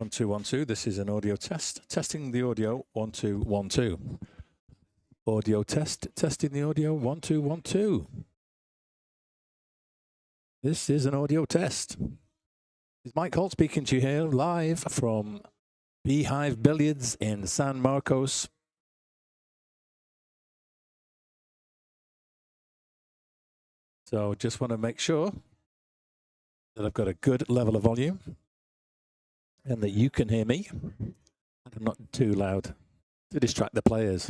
1 2 1 2. This is an audio test. Testing the audio. 1 2 1 2. Audio test. Testing the audio. 1 2 1 2. This is an audio test. It's Mike Holt speaking to you here live from Beehive Billiards in San Marcos. So just want to make sure that I've got a good level of volume and that you can hear me. I'm not too loud to distract the players.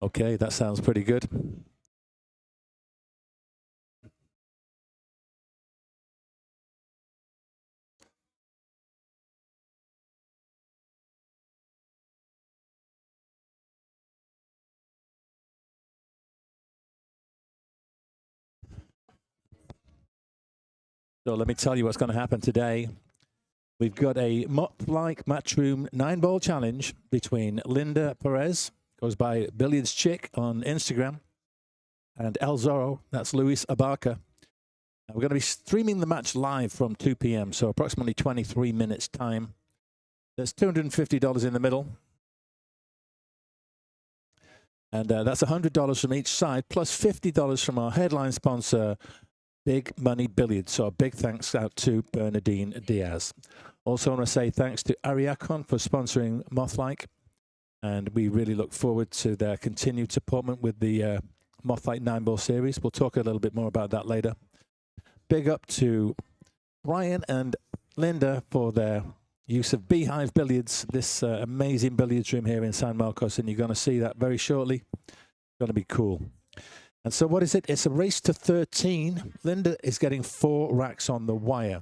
Okay, that sounds pretty good. So let me tell you what's going to happen today. We've got a Mothlike Matchroom Nineball challenge between Linda Perez, goes by Billiards Chick on Instagram, and El Zorro, that's Luis Abarca. We're going to be streaming the match live from 2 p.m., so approximately 23 minutes time. There's $250 in the middle. And that's $100 from each side, plus $50 from our headline sponsor, Big Money Billiards. So a big thanks out to Bernadine Diaz. Also want to say thanks to Ariacon for sponsoring Mothlike. And we really look forward to their continued support with the Mothlike Nineball series. We'll talk a little bit more about that later. Big up to Brian and Linda for their use of Beehive Billiards, this amazing billiards room here in San Marcos. And you're going to see that very shortly. It's going to be cool. And so what is it? It's a race to 13. Linda is getting 4 racks on the wire.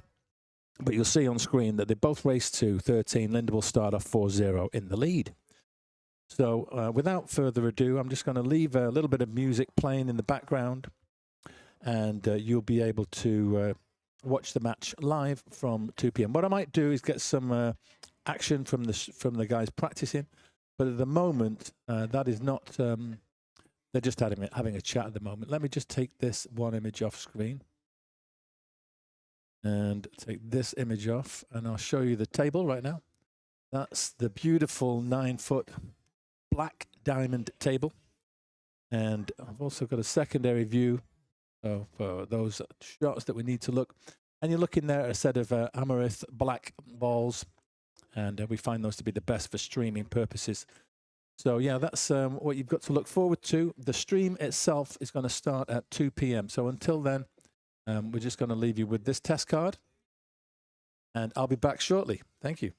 But you'll see on screen that they both race to 13. Linda will start off 4-0 in the lead. So without further ado, I'm just going to leave a little bit of music playing in the background. And you'll be able to watch the match live from 2 p.m. What I might do is get some action from the guys practicing. But at the moment, that is not... they're just having a chat at the moment. Let me just take this one image off screen and take this image off, and I'll show you the table right now. That's the beautiful 9-foot black diamond table. And I've also got a secondary view of those shots that we need to look. And you're looking there at a set of Amaranth black balls, and we find those to be the best for streaming purposes. So, yeah, that's what you've got to look forward to. The stream itself is going to start at 2 p.m. So until then, we're just going to leave you with this test card. And I'll be back shortly. Thank you.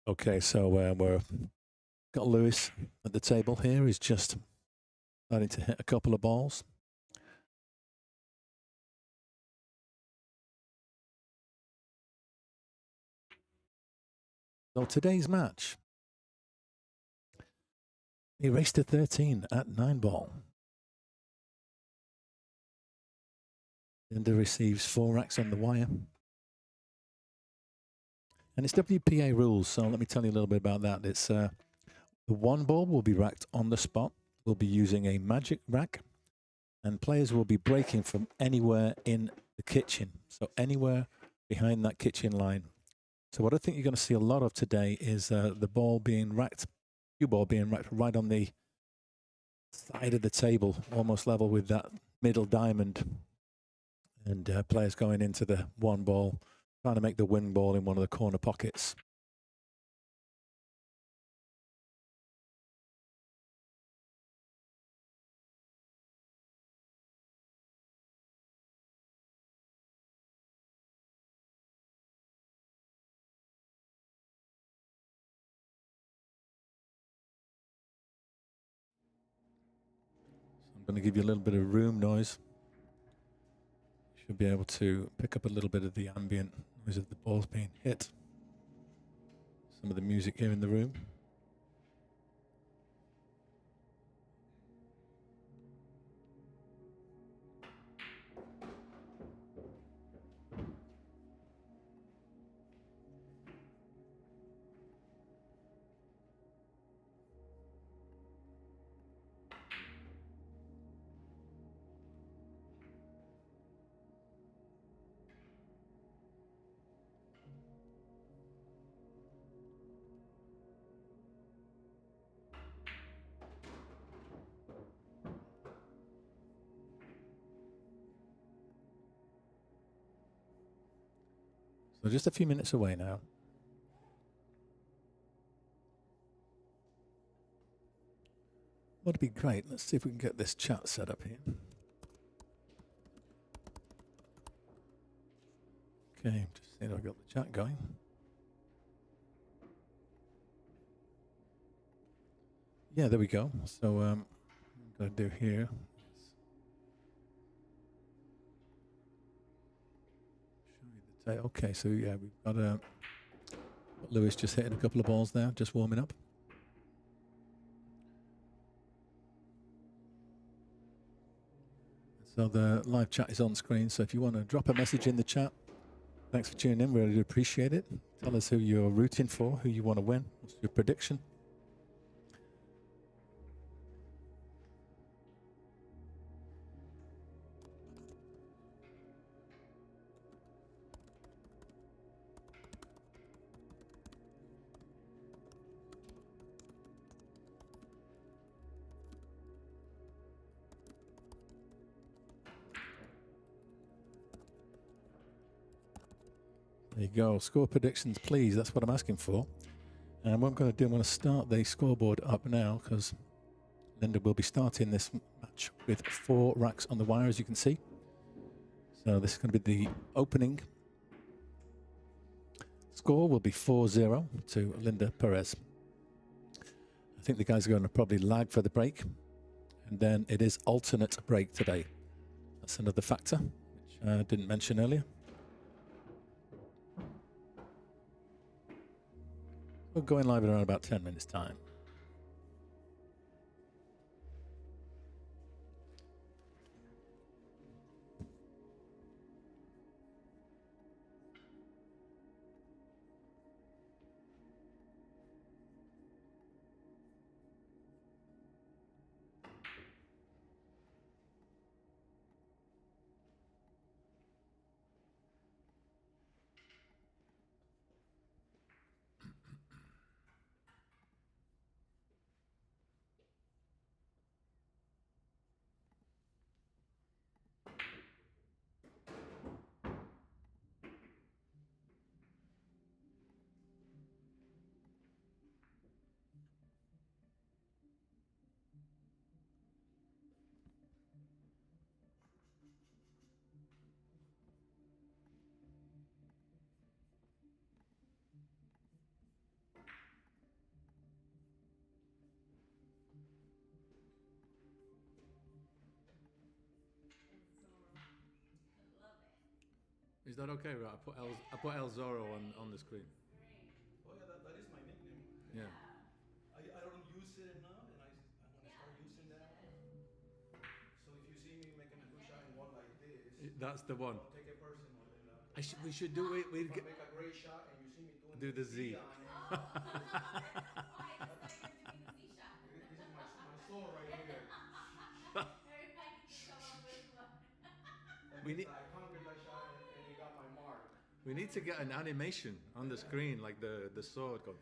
Okay, so we're got Luis at the table here. He's just starting to hit a couple of balls. So today's match, he raced to 13 at 9-ball. Linda receives 4 racks on the wire. And it's WPA rules, so let me tell you a little bit about that. It's the 1 ball will be racked on the spot. We'll be using a magic rack, and players will be breaking from anywhere in the kitchen. So anywhere behind that kitchen line. So what I think you're going to see a lot of today is the ball being racked, cue ball being racked right on the side of the table, almost level with that middle diamond. And players going into the 1 ball, trying to make the wing ball in one of the corner pockets. So I'm going to give you a little bit of room noise. Should be able to pick up a little bit of the ambient noise of the balls being hit. Some of the music here in the room. So just a few minutes away now. Would be great. Let's see if we can get this chat set up here. Okay, just seeing if I got the chat going. Yeah, there we go. So what I'm going to do here. Okay, so yeah, we've got Luis just hitting a couple of balls there, just warming up. So the live chat is on screen, so if you want to drop a message in the chat, thanks for tuning in, really appreciate it. Tell us who you're rooting for, who you want to win, what's your prediction. There you go. Score predictions, please. That's what I'm asking for. And what I'm going to do, I'm going to start the scoreboard up now because Linda will be starting this match with 4 racks on the wire, as you can see. So this is going to be the opening. Score will be 4-0 to Linda Perez. I think the guys are going to probably lag for the break. And then it is alternate break today. That's another factor, which I didn't mention earlier. We're going live in around about 10 minutes' time. that okay? Right, I put El Zorro on the screen. Oh yeah, that is my nickname. Yeah. I don't use it enough, and I want to start using that. So if you see me making a good shot in one like this, That's the one. don't take it personal. We should do it. We If I make a great shot and you see me doing do the Z. on it, this is my soul right here. We need. I conquered that shot and it got my mark. We need to get an animation on the screen, like the sword go.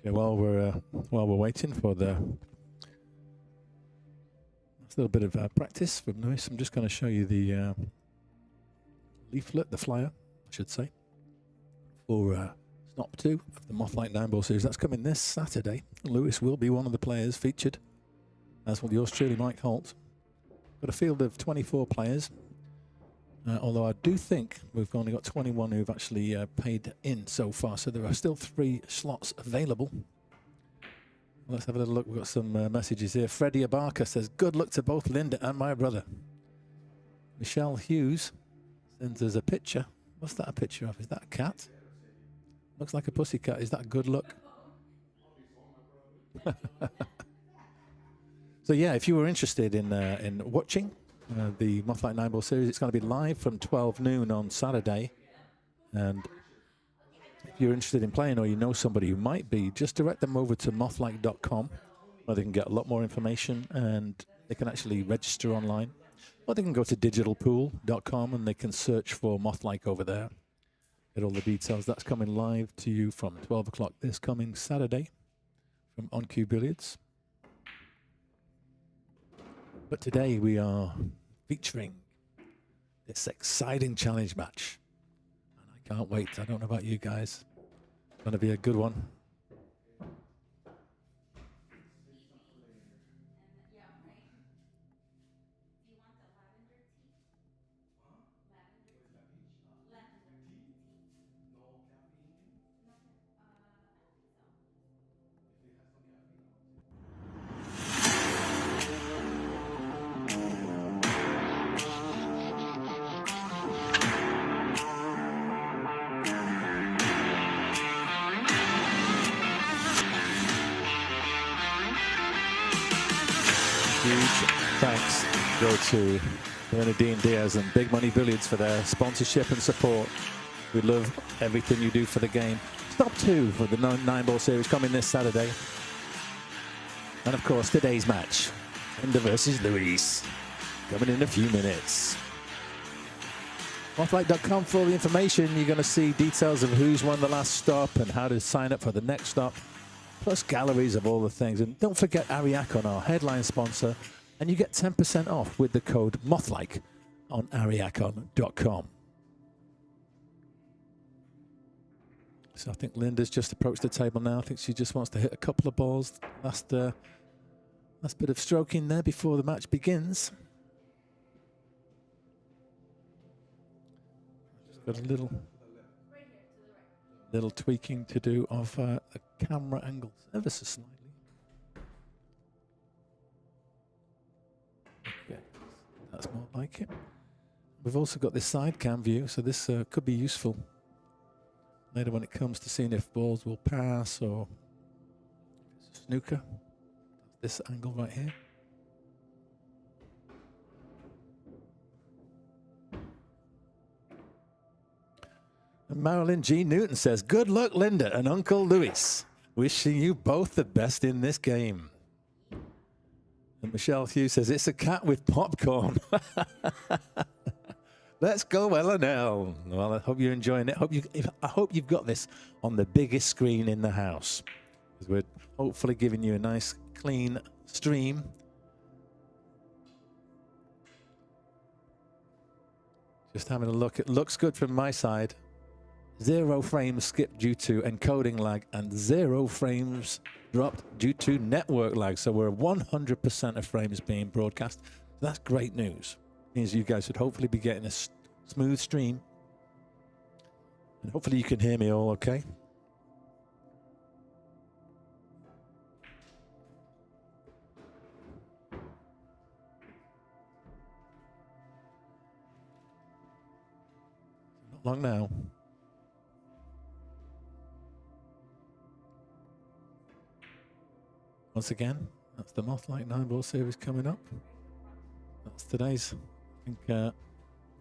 Okay, while we're waiting for the little bit of practice from Luis, I'm just going to show you the leaflet, the flyer, I should say, for Snop 2 of the Mothlike Nineball series. That's coming this Saturday. Luis will be one of the players featured, as will yours truly, Mike Holt. Got a field of 24 players. Although I do think we've only got 21 who've actually paid in so far, so there are still 3 slots available. Let's have a little look. We've got some messages here. Freddie Abarca says, good luck to both Linda and my brother. Michelle Hughes sends us a picture. What's that a picture of? Is that a cat? Looks like a pussycat. Is that good luck? So yeah, if you were interested in watching the Mothlike Nineball series, it's going to be live from 12 noon on Saturday. And if you're interested in playing, or you know somebody who might be, just direct them over to mothlike.com, where they can get a lot more information and they can actually register online. Or they can go to digitalpool.com and they can search for Mothlike over there. Get all the details. That's coming live to you from 12 o'clock this coming Saturday from OnCue Billiards. But today we are featuring this exciting challenge match. And I can't wait. I don't know about you guys. It's going to be a good one. Thanks go to Bernadine Diaz and Big Money Billiards for their sponsorship and support. We love everything you do for the game. Stop 2 for the Nineball series coming this Saturday. And of course, today's match, Linda versus Luis, coming in a few minutes. Mothlike.com for all the information. You're going to see details of who's won the last stop and how to sign up for the next stop, plus galleries of all the things. And don't forget Ariakon, our headline sponsor, and you get 10% off with the code Mothlike on ariakon.com. So I think Linda's just approached the table now. I think she just wants to hit a couple of balls. Last bit of stroking there before the match begins. Just got a little tweaking to do of the camera angles ever so slightly. Okay, that's more like it. We've also got this side cam view, so this could be useful later when it comes to seeing if balls will pass or snooker. This angle right here. And Marilyn G. Newton says, good luck, Linda and Uncle Luis. Wishing you both the best in this game. And Michelle Hughes says, it's a cat with popcorn. Let's go, L&L. Well, I hope you're enjoying it. I hope you've got this on the biggest screen in the house, because we're hopefully giving you a nice, clean stream. Just having a look. It looks good from my side. 0 frames skipped due to encoding lag, and 0 frames dropped due to network lag. So we're 100% of frames being broadcast. That's great news. Means you guys should hopefully be getting a smooth stream. And hopefully you can hear me all okay. Not long now. Once again, that's the Mothlike Nineball series coming up. That's today's. I think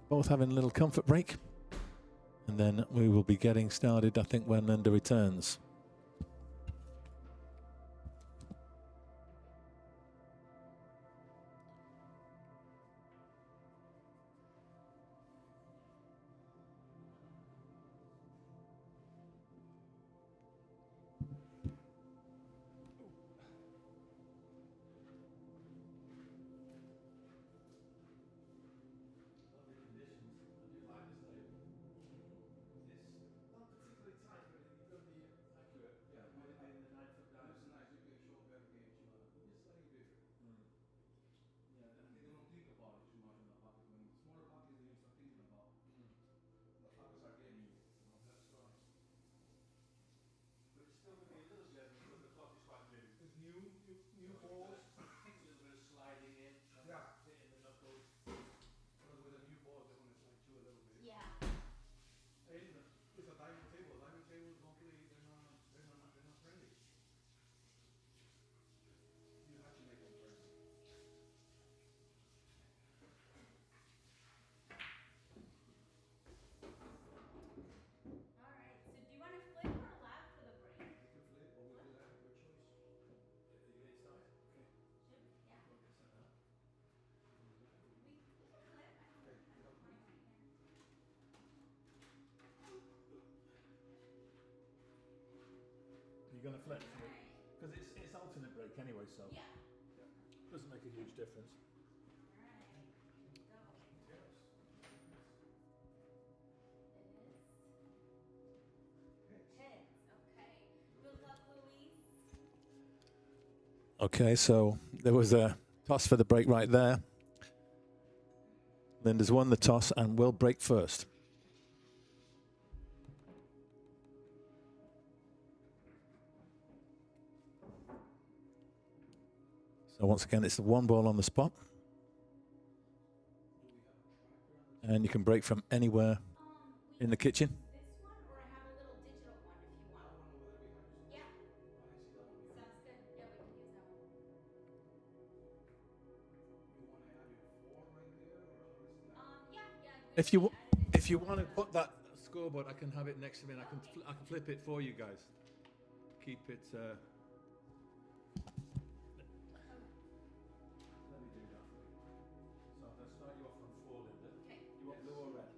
both having a little comfort break. And then we will be getting started, I think, when Linda returns. You're going to flip because it's alternate break anyway, so yeah, doesn't make a huge difference. Okay, so there was a toss for the break right there. Linda's won the toss and will break first. So once again, it's the 1 ball on the spot. And you can break from anywhere in the kitchen. This one, or I have a little digital one if you want. Yeah. Sounds good. Yeah, we can use that one. Yeah. If you want to put that scoreboard, I can have it next to me, and I can flip it for you guys. Keep it. Let me do that. So I'm going to start you off on 4, Linda. Okay. You want blue or red?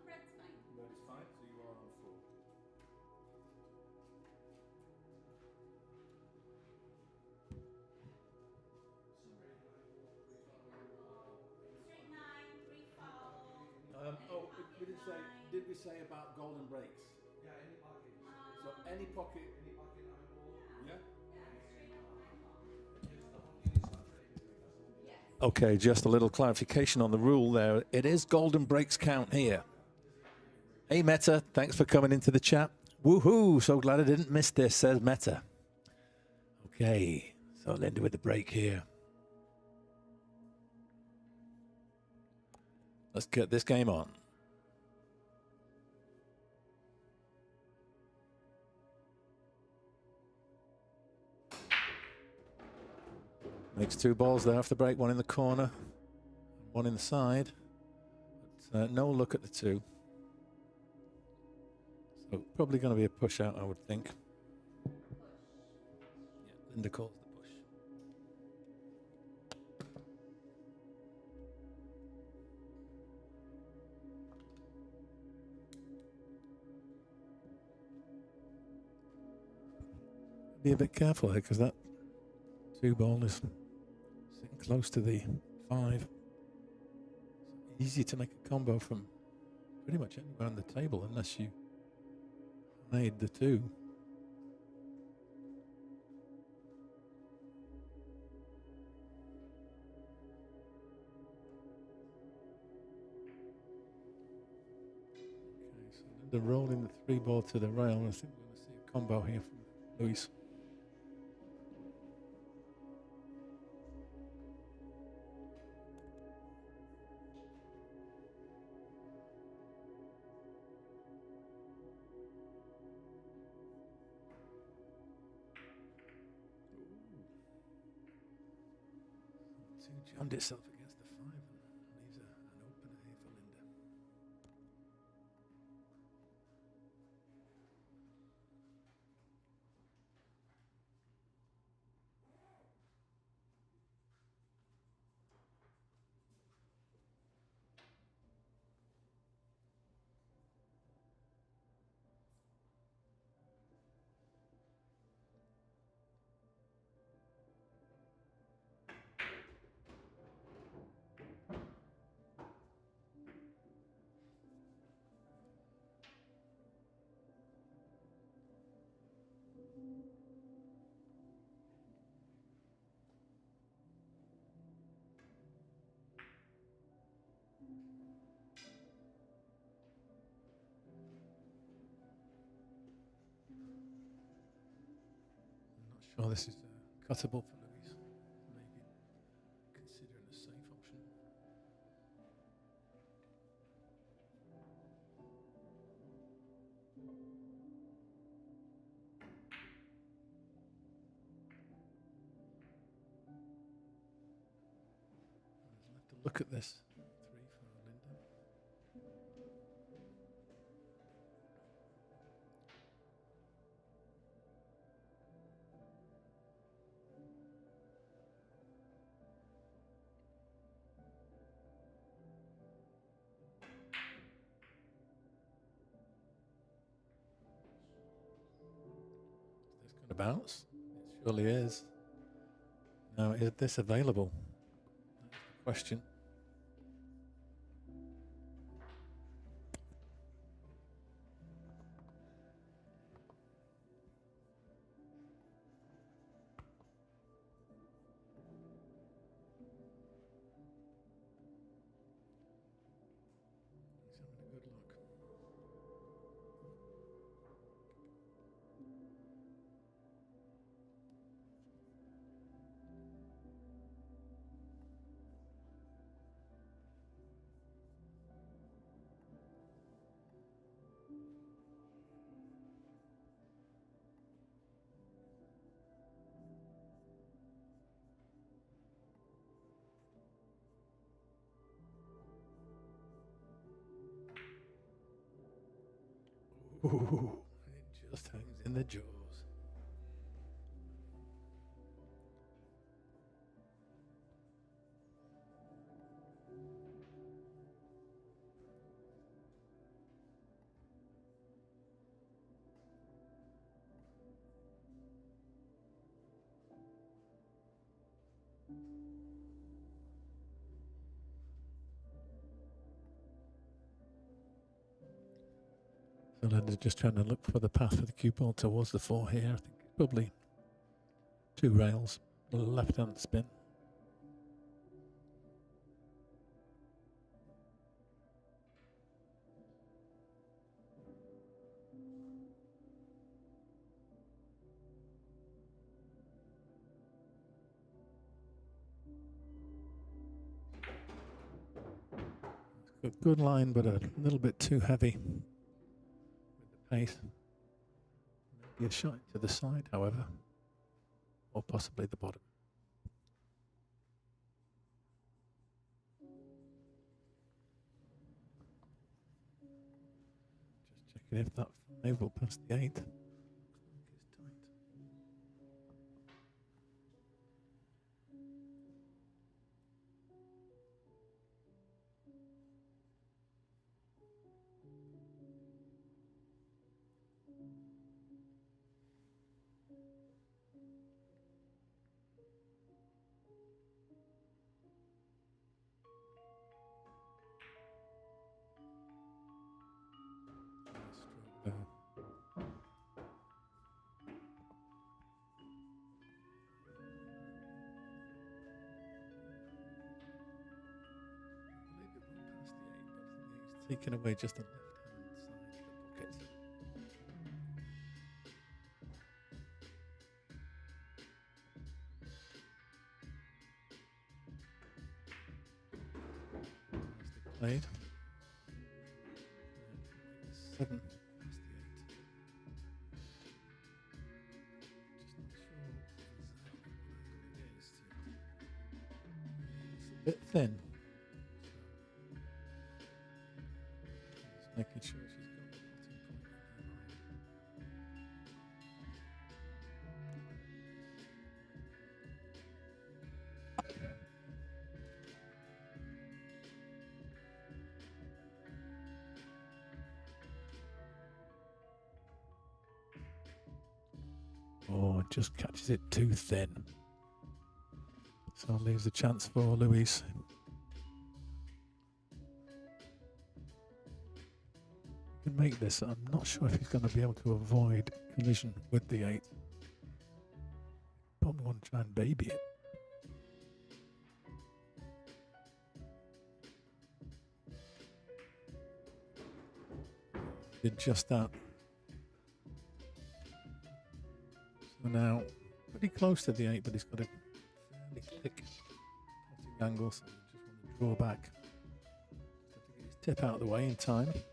Red's fine. Red is fine. So you are on 4. Straight 9, 3 foul. Did we say about golden breaks? Yeah, any pocket. So any pocket. Any pocket 9 ball. Yeah. Straight up 9 ball. Yes. Okay, just a little clarification on the rule there. It is golden breaks count here. Hey, Meta, thanks for coming into the chat. Woohoo, so glad I didn't miss this, says Meta. Okay, so Linda with the break here. Let's get this game on. Makes 2 balls there off the break, 1 in the corner, 1 in the side. But, no look at the 2. So probably going to be a push out, I would think. Yeah, Linda calls the push. Be a bit careful here because that 2 ball is sitting close to the 5. It's easy to make a combo from pretty much anywhere on the table unless you made the two. Okay, so Linda rolling the 3-ball to the rail. I think we're going to see a combo here from Luis. Two jammed itself against the 5 and leaves an opener here for Linda. I'm not sure this is cuttable for Luis. Maybe considering a safe option. We'll have to look at this. 3 for Linda. Is this going to bounce? It surely is. Now, is this available? That's the question. He's having a good look. Ooh, it just hangs in the jaws. So Linda's just trying to look for the path for the cue ball towards the 4 here. I think probably 2 rails, left hand spin. Good line, but a little bit too heavy with the pace. Maybe a shot to the side, however, or possibly the bottom. Just checking if that 5 will pass the 8. It's tight. Nice stroke there. taking away just the left-hand side of the pocket. Played. 7 past the 8. Just not sure exactly what angle it is. It's a bit thin. Just making sure she's got the potting point in her mind. Oh, it just catches it too thin. So leaves a chance for Luis. He can make this. I'm not sure if he's going to be able to avoid collision with the 8. Probably want to try and baby it. Did just that. So now, pretty close to the 8, but he's got a fairly thick potting angle, so we just want to draw back. Just have to get his tip out of the way in time. He's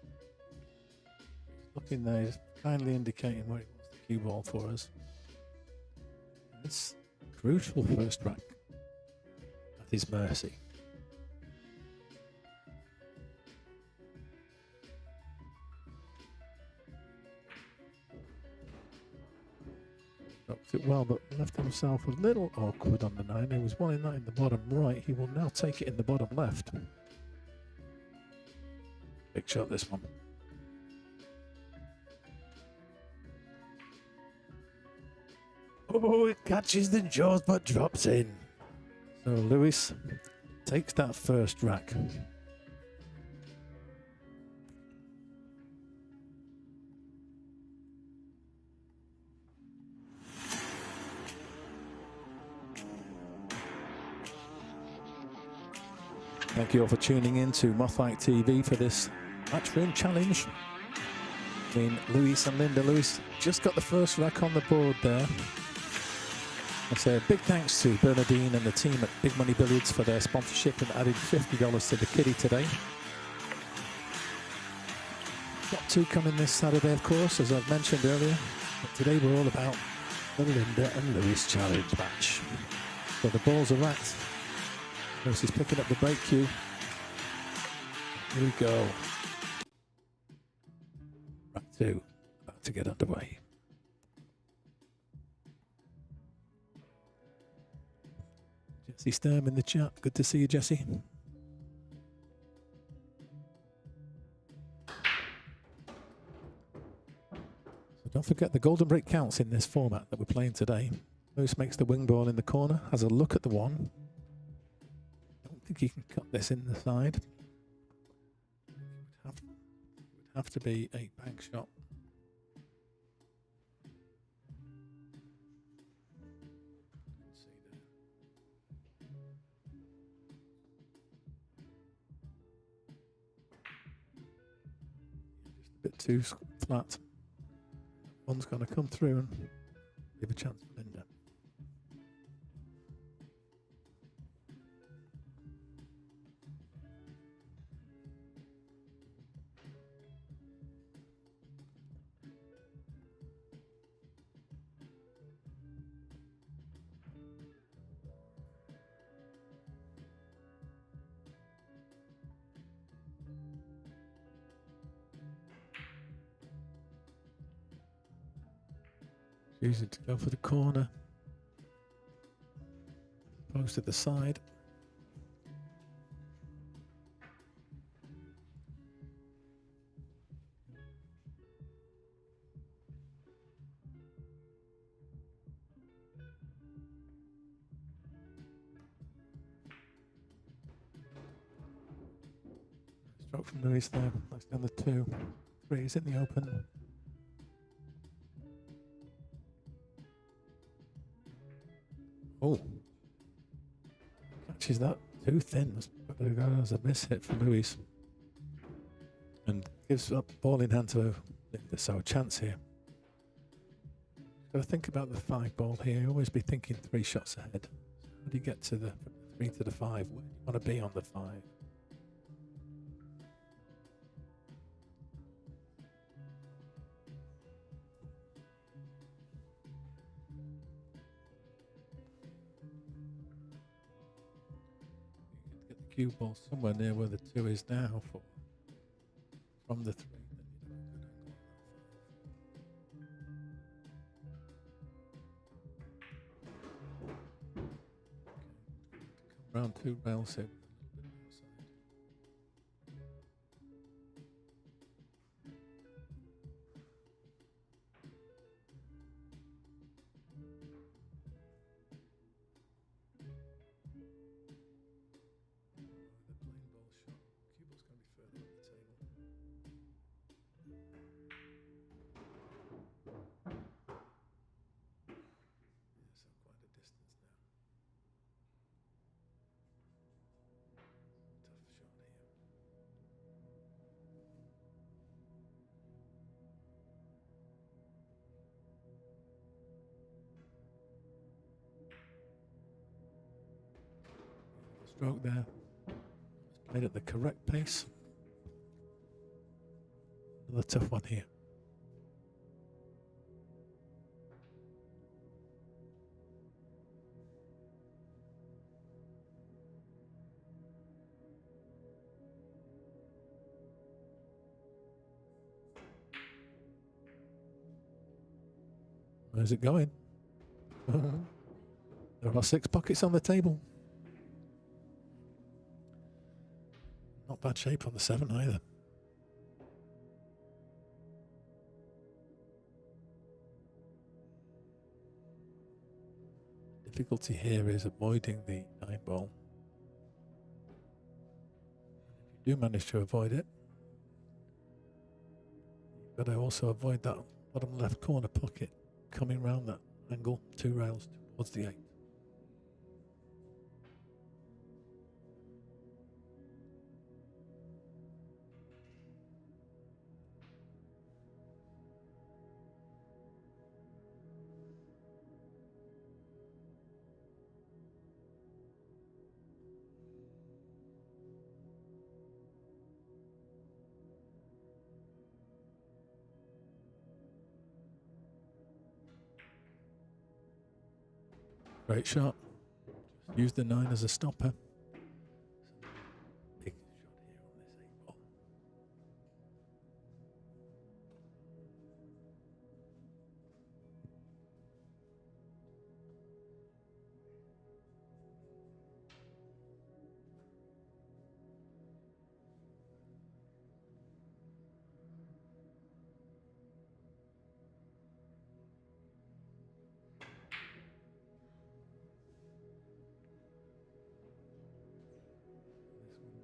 looking there, he's kindly indicating where he wants the cue ball for us. And it's crucial first rack at his mercy. Dropped it well, but left himself a little awkward on the 9. He was wanting that in the bottom right. He will now take it in the bottom left. Big shot, this one. Oh, it catches the jaws but drops in. So Luis takes that first rack. Thank you all for tuning in to Mothlike TV for this Matchroom challenge between Luis and Linda. Luis just got the first rack on the board there. I say a big thanks to Bernadine and the team at Big Money Billiards for their sponsorship and adding $50 to the kitty today. Got 2 coming this Saturday, of course, as I've mentioned earlier. But today we're all about the Linda and Luis challenge match. So the balls are racked. Luis is picking up the break cue. Here we go. Rack 2, about to get underway. Jesse Sturm in the chat. Good to see you, Jesse. So don't forget the golden break counts in this format that we're playing today. Luis makes the wing ball in the corner, has a look at the 1. Don't think he can cut this in the side. It would have to be a bank shot. Bit too flat. One's going to come through and give a chance for Linda. Choosing to go for the corner. Post at the side. Stroke from Luis there. That's down the 2. 3 is in the open. Oh, catches that too thin. That's a miss hit for Luis. And gives up ball in hand to Linda, so a chance here. Got to think about the 5 ball here. You always be thinking 3 shots ahead. How do you get to the 3 to the 5? Where do you want to be on the 5? Get the cue ball somewhere near where the 2 is now from the 3. Come around 2 rails here. Stroke there. It's played at the correct pace. Another tough one here. Where's it going? There are 6 pockets on the table. Not bad shape on the 7 either. Difficulty here is avoiding the 9 ball. If you do manage to avoid it, you've got to also avoid that bottom left corner pocket coming round that angle 2 rails towards the 8. Great shot. Just use the 9 as a stopper. Big shot here on this 8 ball.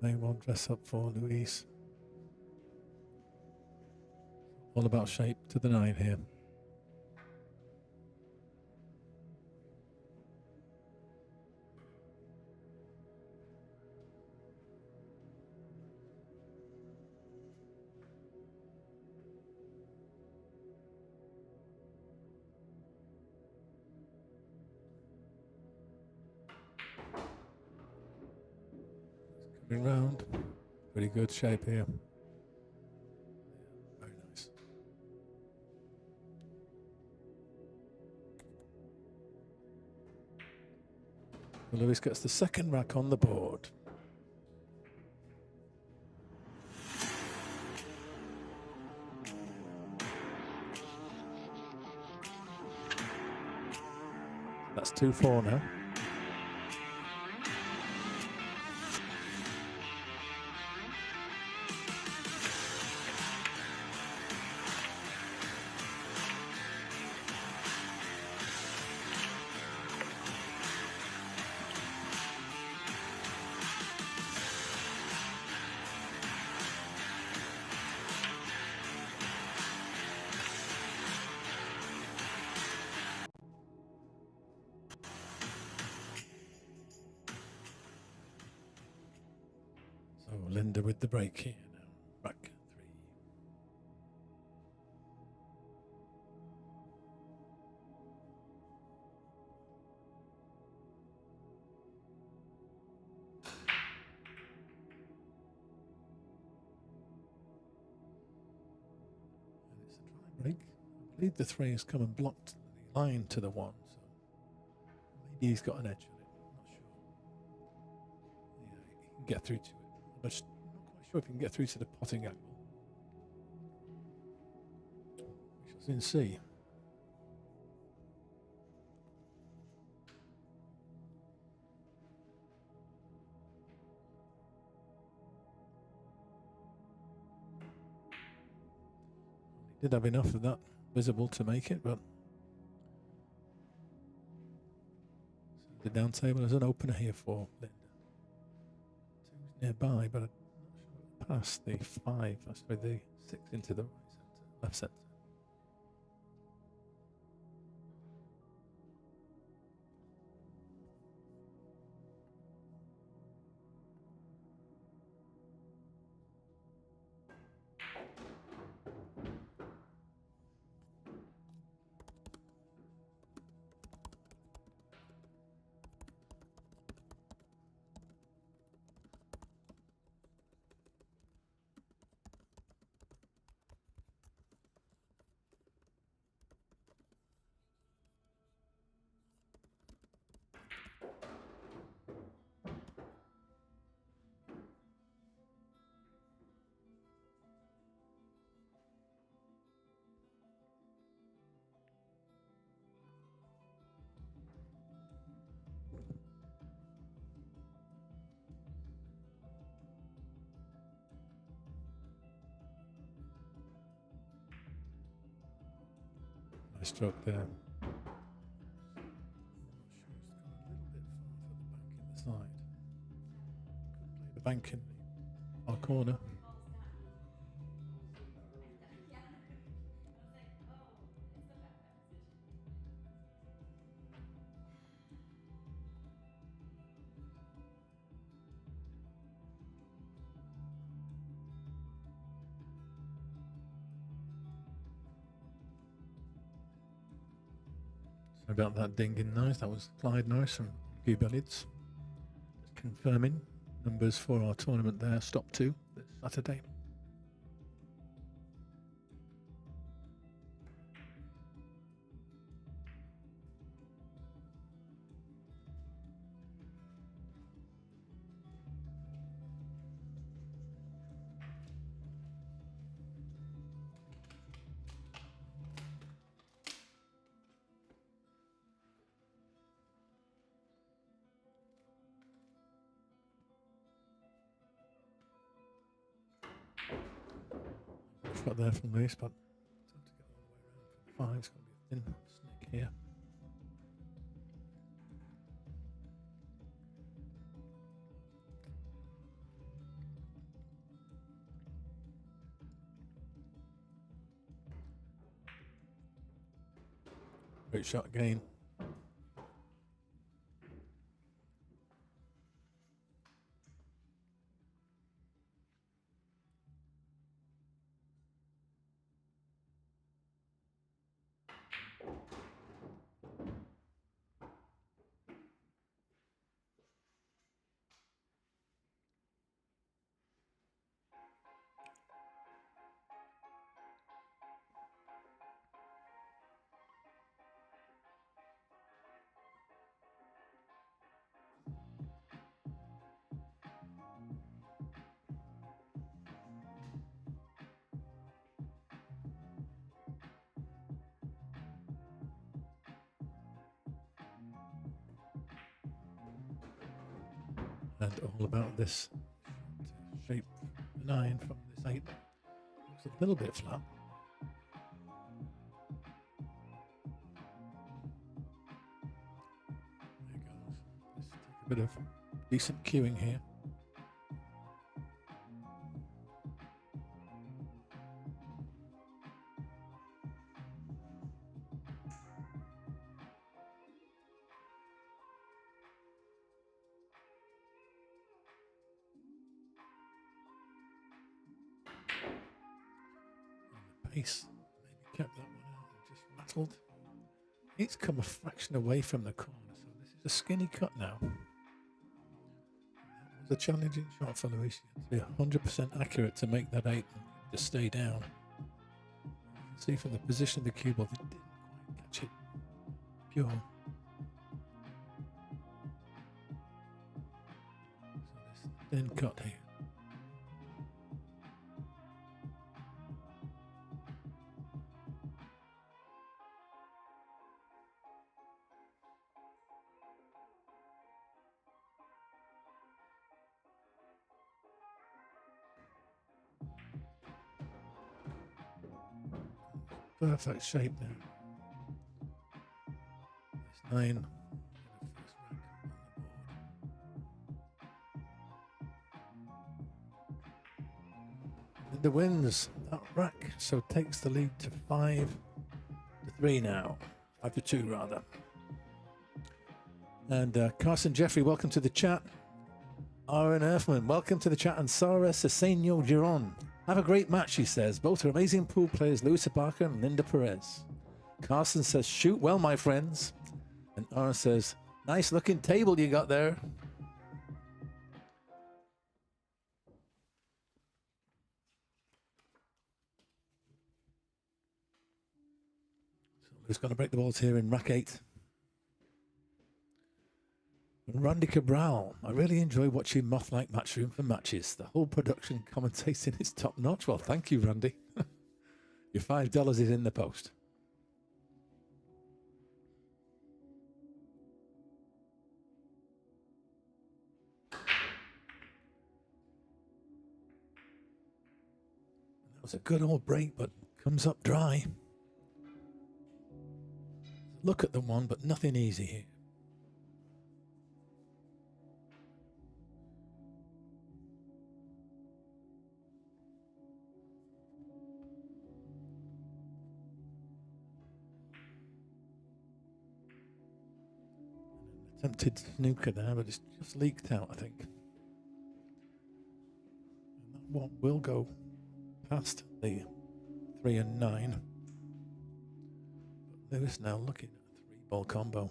May one dress up for Luis. All about shape to the 9 here. Coming round. Pretty good shape here. Very nice. Luis gets the 2nd rack on the board. That's 2-4 now. So Linda with the break here now. Rack 3. break. I believe the 3 has come and blocked the line to the 1, so maybe he's got an edge on it. Not sure. Yeah, he can get through to it. I'm just not quite sure if he can get through to the potting angle. We shall soon see. He did have enough of that visible to make it, but the down table is an opener here for Linda. 2's nearby, but I'm not sure it'll pass the 5, sorry, the 6 into the right centre, left centre. Nice stroke there. I'm not sure, it's gone a little bit far for the bank in the side. Could play the bank in our corner. Sorry about that dinging noise. That was Clyde Norris from Beehive Billiards. Just confirming numbers for our tournament there. Stop 2 this Saturday. Shot there from Luis, but time to get all the way around for the 5. It's going to be a thin snick here. Great shot again. And all about this shape 9 from this 8. Looks a little bit flat. There it goes. Let's take a bit of decent cueing here. Pace maybe kept that one out and just rattled. It's come a fraction away from the corner, so this is a skinny cut now. That was a challenging shot for Luis. To be 100% accurate to make that 8 and to stay down. You can See from the position of the cue ball, they didn't quite catch it pure. So this thin cut here. Perfect shape there. It's 9. First rack on the board. Linda wins that rack, so takes the lead to 5-3 now. 5-2 rather. And Carson Jeffrey, welcome to the chat. Aaron Earthman, welcome to the chat. And Sarah Ceseno Giron. Have a great match, she says. Both are amazing pool players, Luis Abarca and Linda Perez. Carson says, shoot well, my friends. And Aaron says, nice looking table you got there. So who's going to break the balls here in rack 8? Randy Cabral, I really enjoy watching Mothlike Matchroom for matches. The whole production commentating is top notch. Well, thank you, Randy. Your $5 is in the post. That was a good old break, but comes up dry. Look at the one, but nothing easy here. Attempted snooker there, but it's just leaked out, I think. And that one will go past the 3 and 9. But Lewis now looking at a 3-ball combo.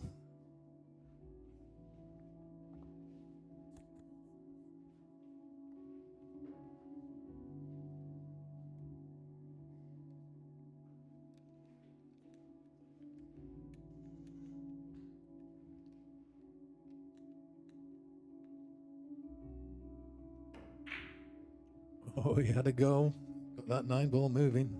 Oh, he had a go. Got that 9-ball moving.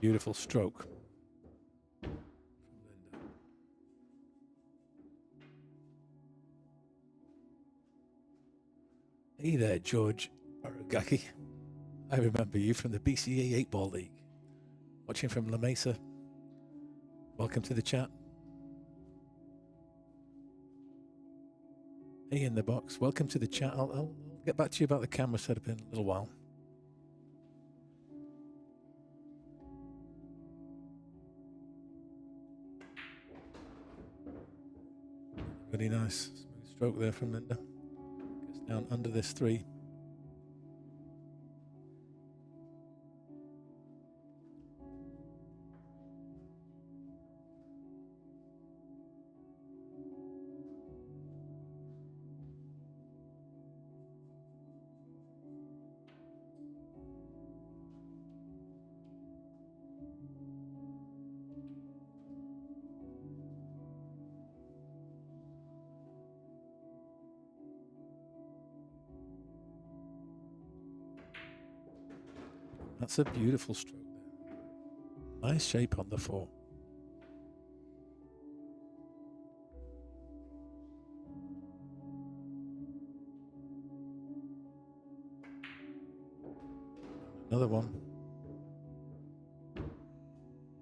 Beautiful stroke. Hey there, George Arugaki. I remember you from the BCA 8-Ball League. Watching from La Mesa. Welcome to the chat. Hey in the box. Welcome to the chat. I'll get back to you about the camera setup in a little while. Really nice. Smooth stroke there from Linda. Gets down under this 3. That's a beautiful stroke there. Nice shape on the 4. Another one.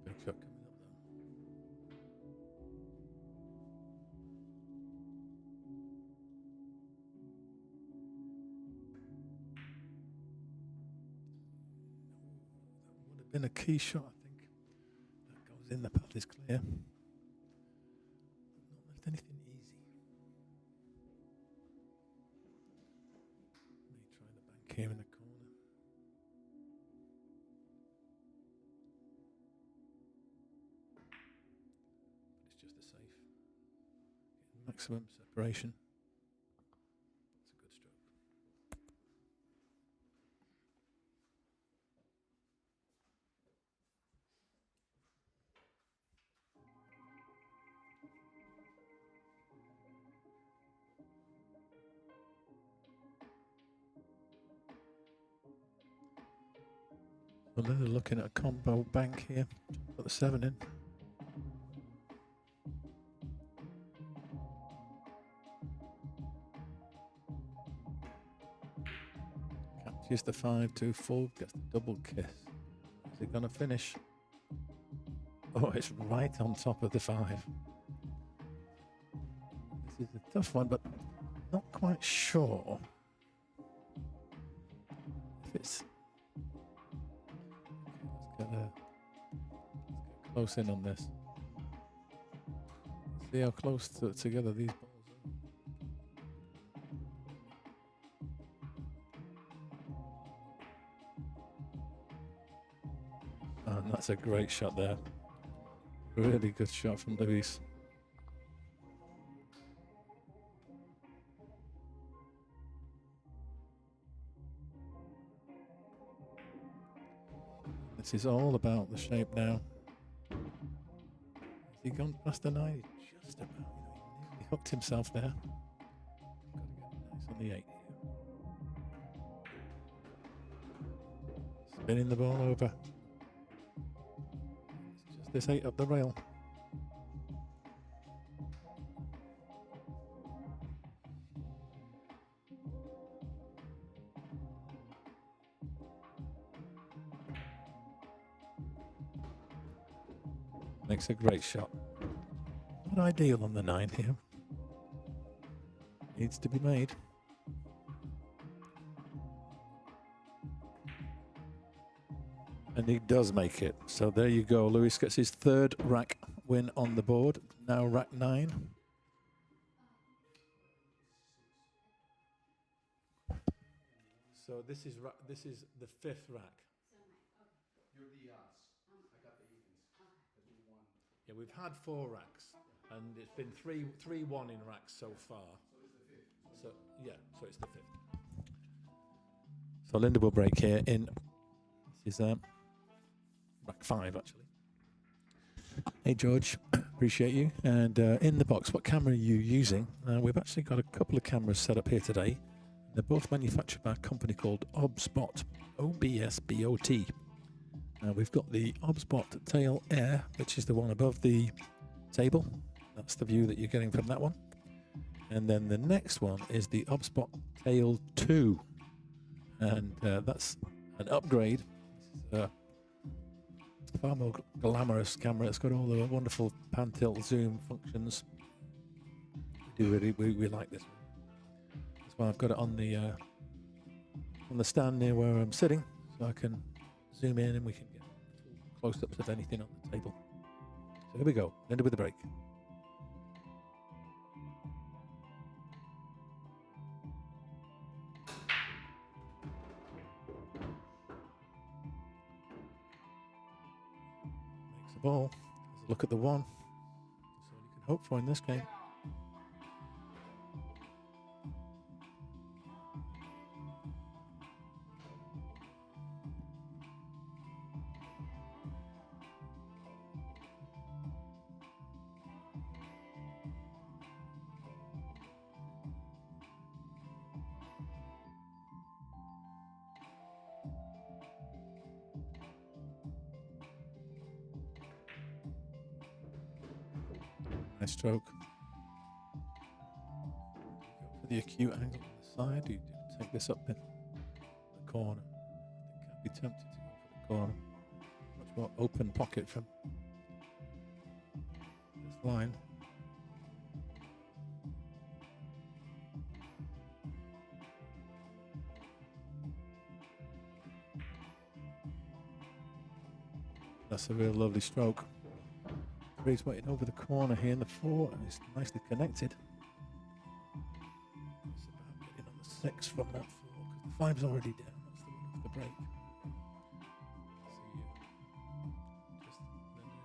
Big shot coming up there. That would have been a key shot, I think. That goes in, the path is clear. Not left anything easy maximum separation. It's a good stroke. So Linda looking at a combo bank here. Put the 7 in. Catches the 5-2-4, gets the double kiss. Is it going to finish? Oh, it's right on top of the 5. This is a tough one, but not quite sure if it's. Okay, let's get close in on this. See how close together these balls are. And that's a great shot there. Really good shot from Luis. This is all about the shape now. Has he gone past the 9? Just about. He nearly hooked himself there. Got to get nice on the 8 here. Spinning the ball over. It's just this 8 up the rail. Makes a great shot. Not ideal on the 9 here. Needs to be made. And he does make it. So there you go. Luis gets his 3rd rack win on the board. Now rack 9. So this is the 5th rack. You're the odds. I got the evens. Because we won. Yeah, we've had 4 racks, and it's been 3-1 in racks so far. So it's the 5th. So yeah, so it's the 5th. So Linda will break here in. This is rack 5 actually. Hey George, appreciate you. And in the box, what camera are you using? We've actually got a couple of cameras set up here today. They're both manufactured by a company called OBSBOT, OBSBOT. We've got the OBSBOT Tail Air, which is the one above the table. That's the view that you're getting from that one. And then the next one is the OBSBOT Tail 2. And that's an upgrade. This is a far more glamorous camera. It's got all the wonderful pan tilt zoom functions. We like this one. That's why I've got it on the stand near where I'm sitting, so I can zoom in and we can get close-ups of anything on the table. So here we go, Linda with the break. Makes the ball. Let's look at the 1. That's all you can hope for in this game. Nice stroke. For the acute angle on the side, you take this up in the corner. I think I'd be tempted to go for the corner. Much more open pocket from this line. That's a real lovely stroke. He's waiting over the corner here in the 4, and it's nicely connected. It's about getting on the 6 from that 4, because the 5's already down. That's the one off the break. See, just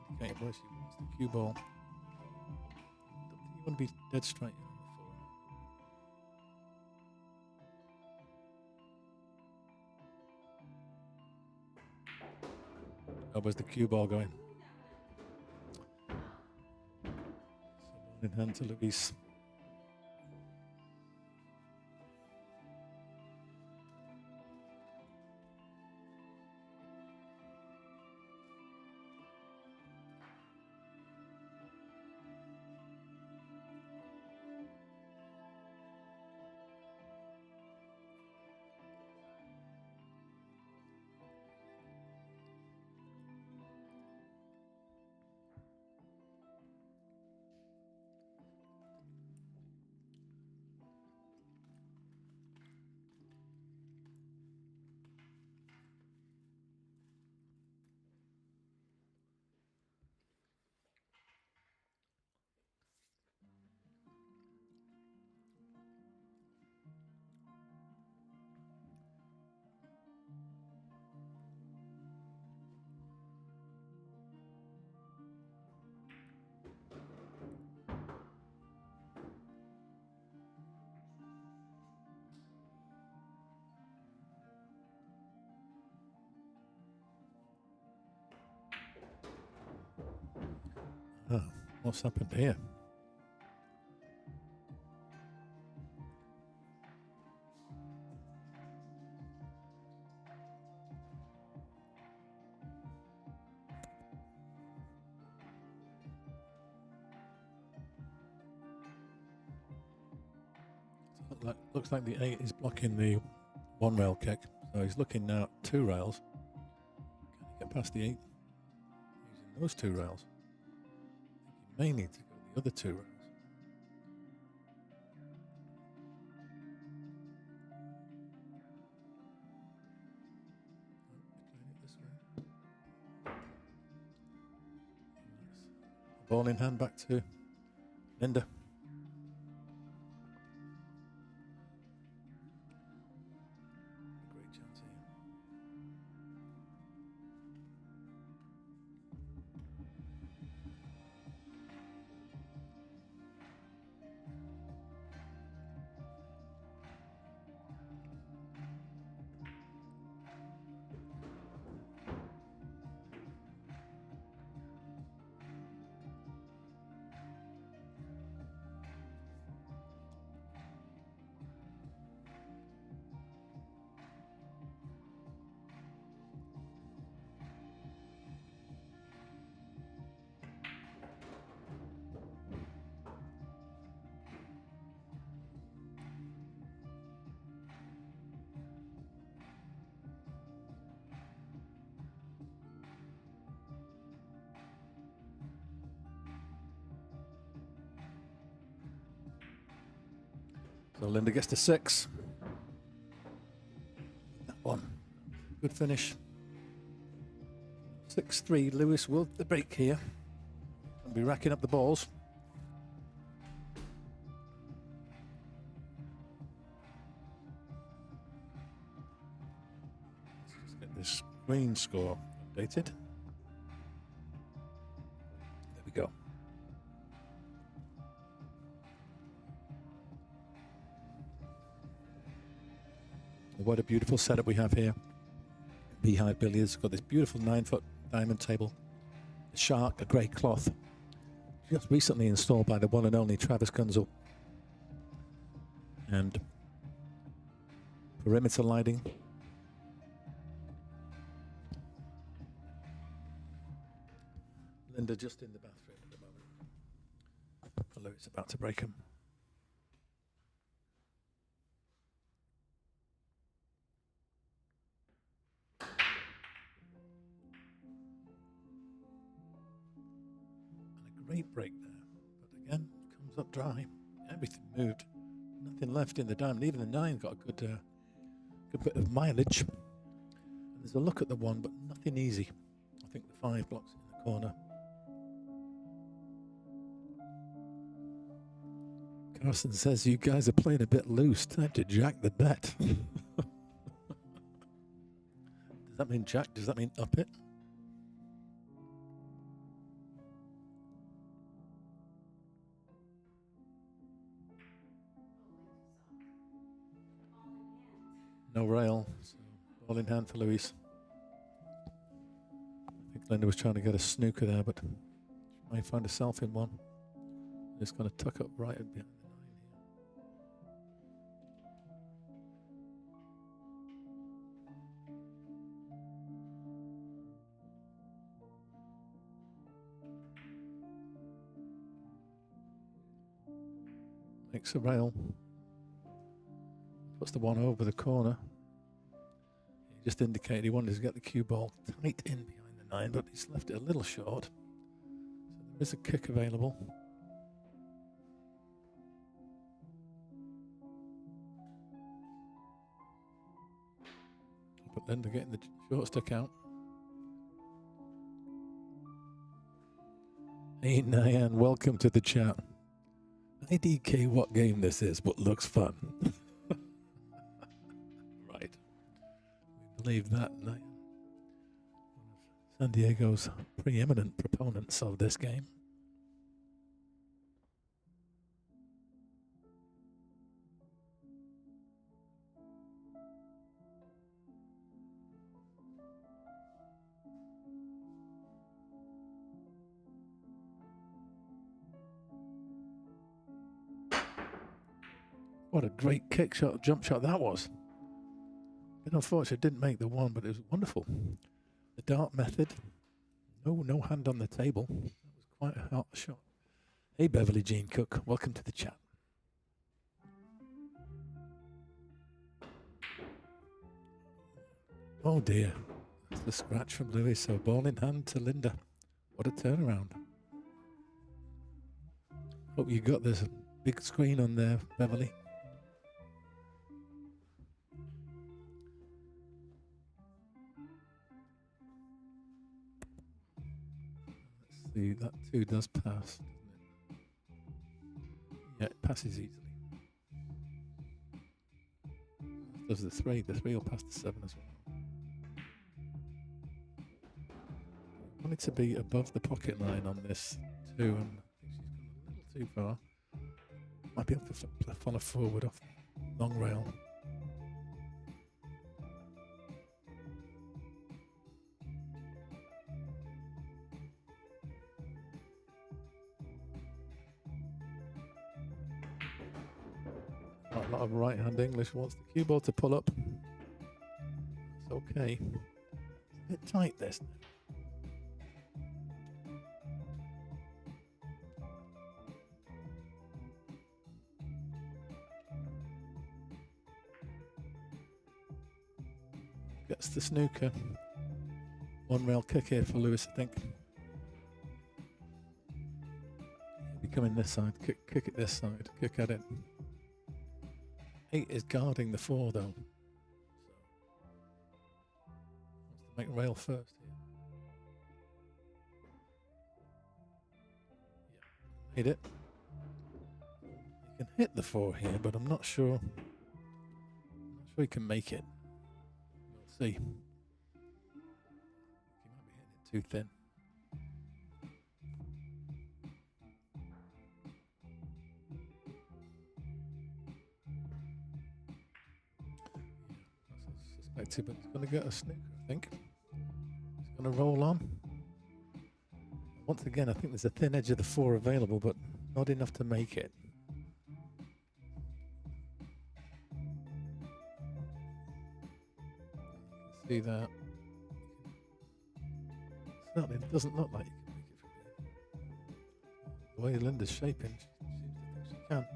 indicating where she wants the cue ball. Don't think he want to be dead straight on the 4. Oh, where's the cue ball going? So ball in hand to Luis. Oh, what's happened here? Looks like the 8 is blocking the 1 rail kick, so he's looking now at 2 rails. Can he get past the 8 using those 2 rails? I think he may need to go the other 2 rails. Playing it this way. Ball in hand back to Linda. Great chance here. So Linda gets to 6. That one. Good finish. 6-3. Luis will the break here. I'll be racking up the balls. Let's just get this screen score updated. There we go. What a beautiful setup we have here. Beehive Billiards. Got this beautiful 9-foot diamond table. A shark, a grey cloth. Just recently installed by the one and only Travis Gunzel. And perimeter lighting. Linda just in the bathroom at the moment. Although it's about to break him. Great break there, but again, comes up dry. Everything moved. Nothing left in the diamond. Even the 9 got a good bit of mileage. And there's a look at the 1, but nothing easy. I think the 5 blocks in the corner. Carson says you guys are playing a bit loose. Time to jack the bet. Does that mean jack? Does that mean up it? No rail. So ball in hand for Luis. I think Linda was trying to get a snooker there, but she might find herself in one. Just going to tuck up right behind the 9 here. Makes a rail. Puts the one over the corner. He just indicated he wanted to get the cue ball tight in behind the 9, but he's left it a little short. So there is a kick available. But Linda getting the short stick out. Hey Nyan, welcome to the chat. IDK what game this is, but looks fun. Right. We believe that, Nyan. One of San Diego's preeminent proponents of this game. What a great kick shot, jump shot that was. Bit unfortunate, didn't make the one, but it was wonderful. The dart method. No hand on the table. That was quite a hot shot. Hey, Beverly Jean Cook, welcome to the chat. Oh dear, that's the scratch from Luis. So ball in hand to Linda. What a turnaround. Hope you got this big screen on there, Beverly. Let's see, that 2 does pass, doesn't it? Yeah, it passes easily. Does the 3. The 3 will pass the 7 as well. I want it to be above the pocket line on this too, and I think she's gone a little too far. Might be able to follow forward off long rail. Quite a lot of right hand English wants the cue ball to pull up. It's okay. It's a bit tight this. Gets the snooker. One rail kick here for Luis, I think. Be coming this side, kick it this side, kick at it. 8 is guarding the 4 though. So wants to make rail first here. Yeah, hit it. He can hit the 4 here, but I'm not sure. He can make it. We'll see. He might be hitting it too thin. Suspected, but he's going to get a snooker, I think. He's going to roll on. Once again, I think there's a thin edge of the 4 available, but not enough to make it. See that? Certainly doesn't look like you can make it from here. The way Linda's shaping, she seems to think she can.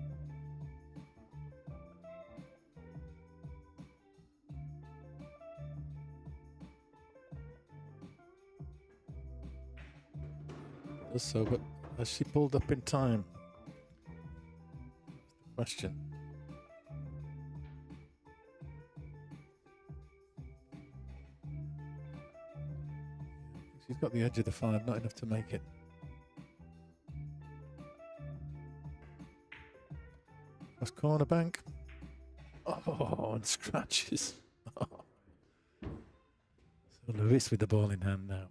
Does so, but has she pulled up in time? That's the question. She's got the edge of the 5, not enough to make it. Cross corner bank. Oh, and scratches. So Luis with the ball in hand now.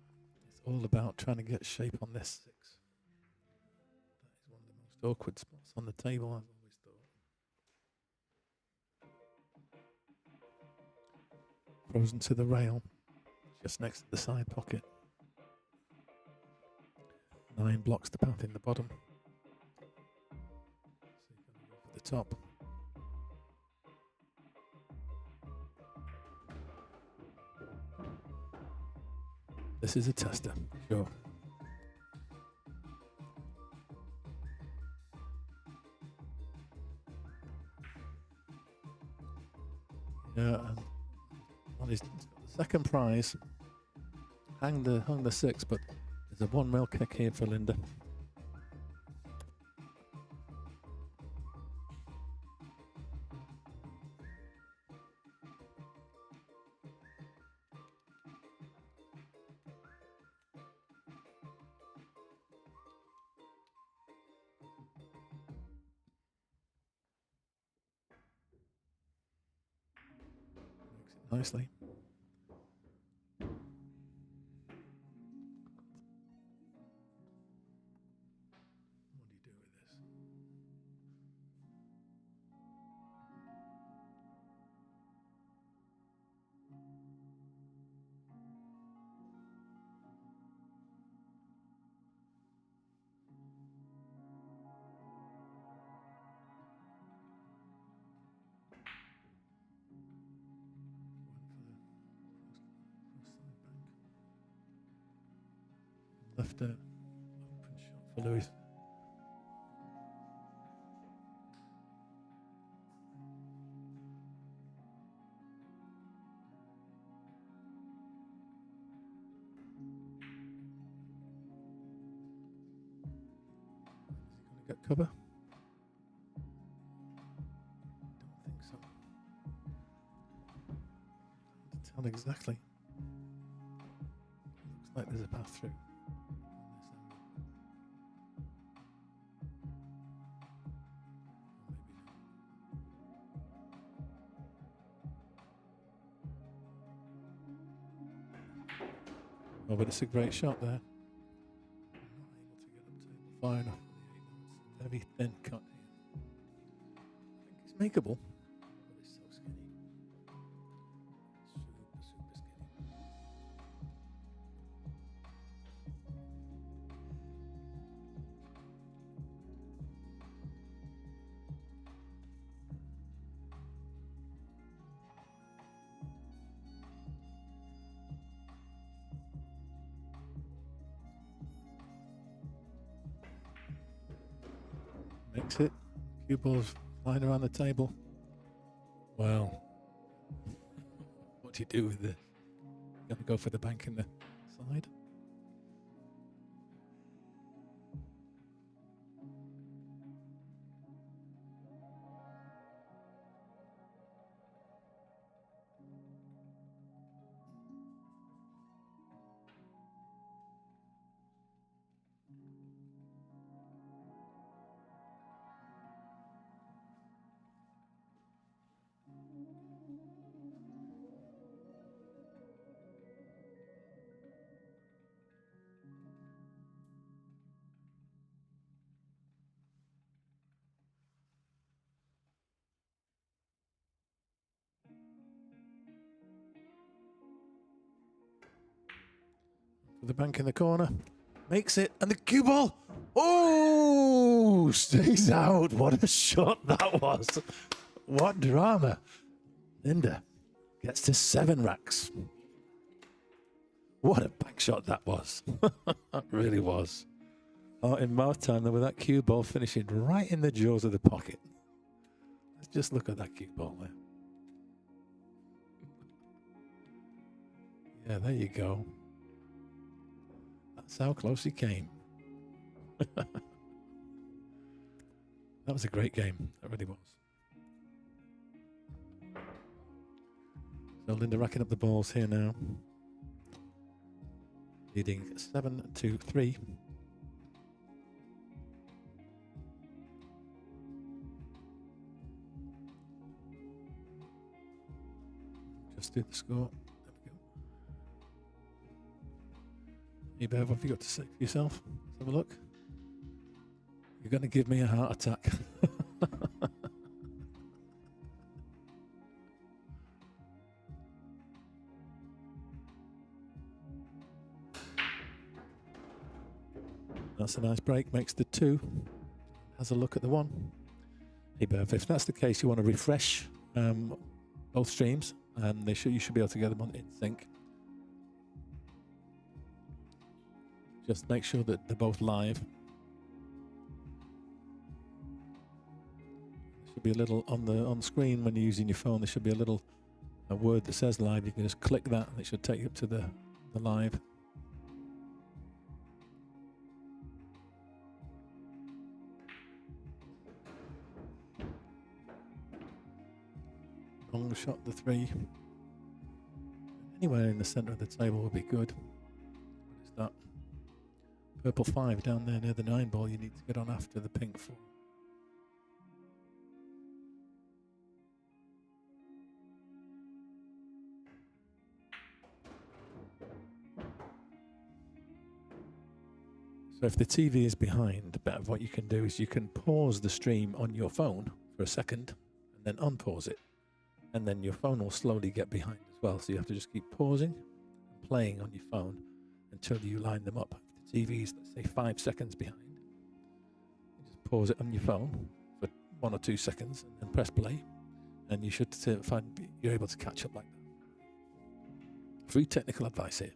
It's all about trying to get shape on this 6. That is one of the most awkward spots on the table, I've always thought. frozen to the rail, just next to the side pocket. 9 blocks the path in the bottom. So you're going to go for the top. This is a tester, sure. Yeah, and well, he's got the second prize. Hung the 6, but there's a 1 mil kick here for Linda. Makes it nicely. What do you do with this? Went for the first side bank. Left open shot for Luis. Is he going to get cover? Don't think so. Hard to tell exactly. Looks like there's a path through. Oh, but it's a great shot there. Not able to get up table far enough for the 8 notes. Very thin cut here. I think it's makeable, but it's so skinny. Super, super skinny. Makes it. Cue balls flying around the table. Well, what do you do with this? You gonna go for the bank in the side? For the bank in the corner. Makes it. And the cue ball. Oh, stays out. What a shot that was. What drama. Linda gets to 7 racks. What a back shot that was. That really was. Oh, in mouth time, though, with that cue ball finishing right in the jaws of the pocket. Let's just look at that cue ball there. Yeah, there you go. That's how close he came. That was a great game. That really was. So Linda racking up the balls here now. Leading 7-3. Just do the score. There we go. Hey Bev, what have you got to say for yourself? Let's have a look. You're going to give me a heart attack. That's a nice break, makes the 2. Has a look at the 1. Hey Bev, if that's the case, you want to refresh both streams, and you should be able to get them on in sync. Just make sure that they're both live. There should be a little on screen when you're using your phone. There should be a word that says live. You can just click that, and it should take you up to the live. Long shot the 3. Anywhere in the center of the table would be good. What is that? Purple 5 down there near the 9 ball. You need to get on after the pink 4. So if the TV is behind, Bev, what you can do is you can pause the stream on your phone for a second and then unpause it. And then your phone will slowly get behind as well. So you have to just keep pausing and playing on your phone until you line them up. If the TV's, let's say, 5 seconds behind, you just pause it on your phone for 1 or 2 seconds and then press play. And you should find you're able to catch up like that. Free technical advice here.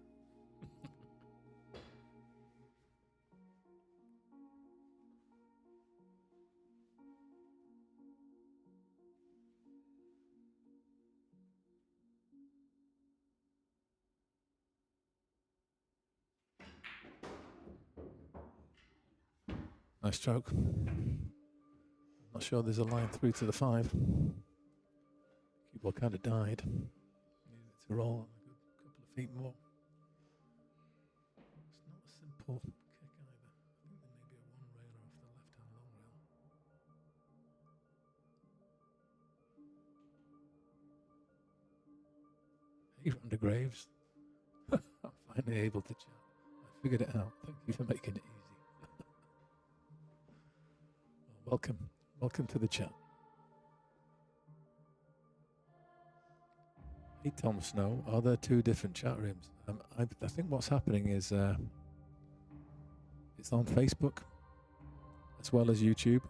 Nice stroke. Not sure there's a line through to the 5. Cue ball kind of died. Needed it to roll a couple of feet more. It's not a simple kick either. I think there may be a 1-railer off the left-hand long rail. Hey, Rhonda Graves. I'm finally able to chat. I figured it out. Thank you for making it easy. Welcome to the chat. Hey Tom Snow, are there 2 different chat rooms? I think what's happening is it's on Facebook as well as YouTube.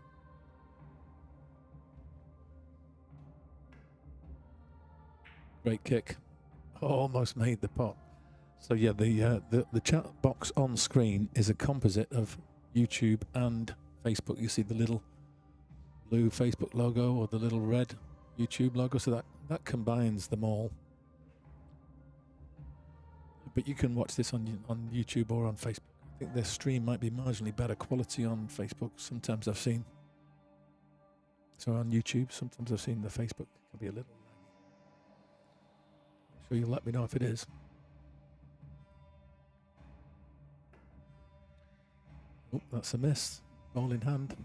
Great kick. Almost made the pot. So yeah, the chat box on screen is a composite of YouTube and Facebook. You see the little blue Facebook logo or the little red YouTube logo, so that combines them all. But you can watch this on YouTube or on Facebook. I think their stream might be marginally better quality on Facebook. Sometimes I've seen. So on YouTube, sometimes I've seen the Facebook can be a little laggy. I'm sure you'll let me know if it is. Oh, that's a miss. Ball in hand.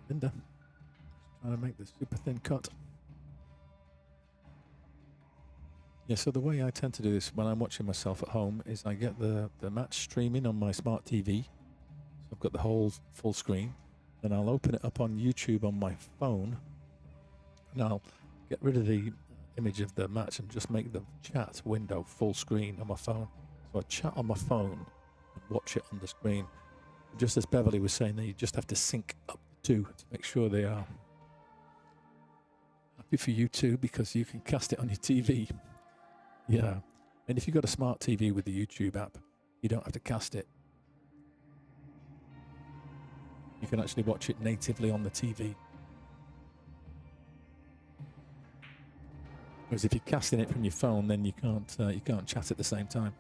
Linda just trying to make the super thin cut. Yeah, so the way I tend to do this when I'm watching myself at home is I get the match streaming on my smart TV. So I've got the whole full screen. Then I'll open it up on YouTube on my phone. And I'll get rid of the image of the match and just make the chat window full screen on my phone. So I chat on my phone and watch it on the screen. Just as Beverly was saying, that you just have to sync up the 2 to make sure they are happy for you too, because you can cast it on your TV. Yeah, and if you've got a smart TV with the YouTube app, you don't have to cast it. You can actually watch it natively on the TV. Whereas if you're casting it from your phone, then you can't chat at the same time.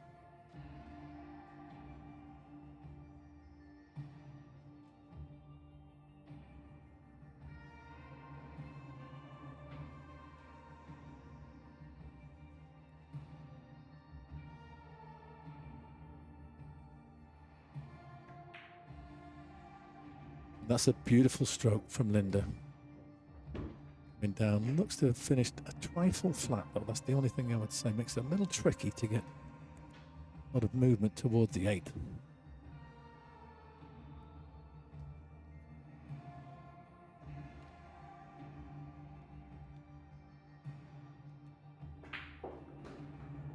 That's a beautiful stroke from Linda. Coming down, looks to have finished a trifle flat, though. That's the only thing I would say. Makes it a little tricky to get a lot of movement towards the 8.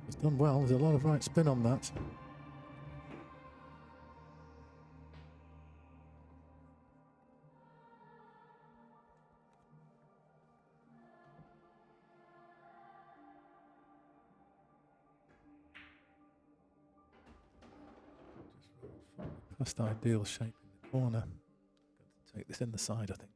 It's done well. There's a lot of right spin on that. Just ideal shape in the corner. Got to take this in the side, I think.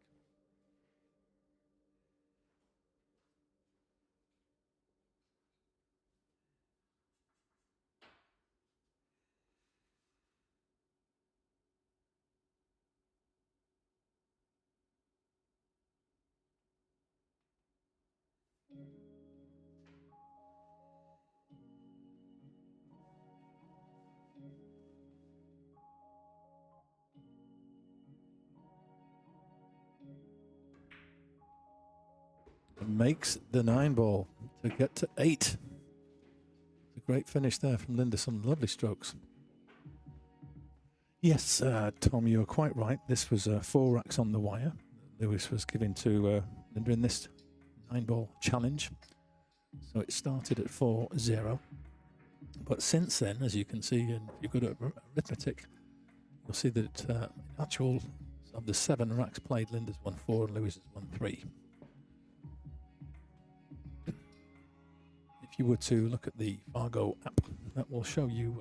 Makes the 9-ball to get to 8. It's a great finish there from Linda. Some lovely strokes. Yes, Tom, you were quite right. This was 4 racks on the wire. Luis was giving to Linda in this 9-ball challenge. So it started at 4-0. But since then, as you can see, and if you're good at arithmetic, you'll see that in actual of the 7 racks played, Linda's won 4 and Luis has won 3. If you were to look at the Fargo app, that will show you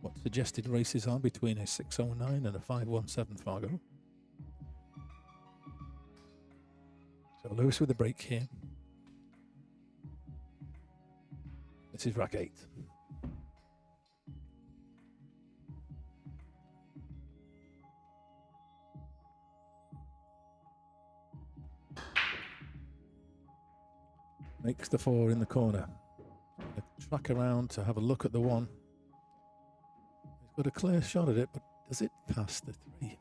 what suggested races are between a 609 and a 517 Fargo. So Luis with a break here. This is rack 8. Makes the 4 in the corner. Track around to have a look at the 1. He's got a clear shot at it, but does it pass the 3? Into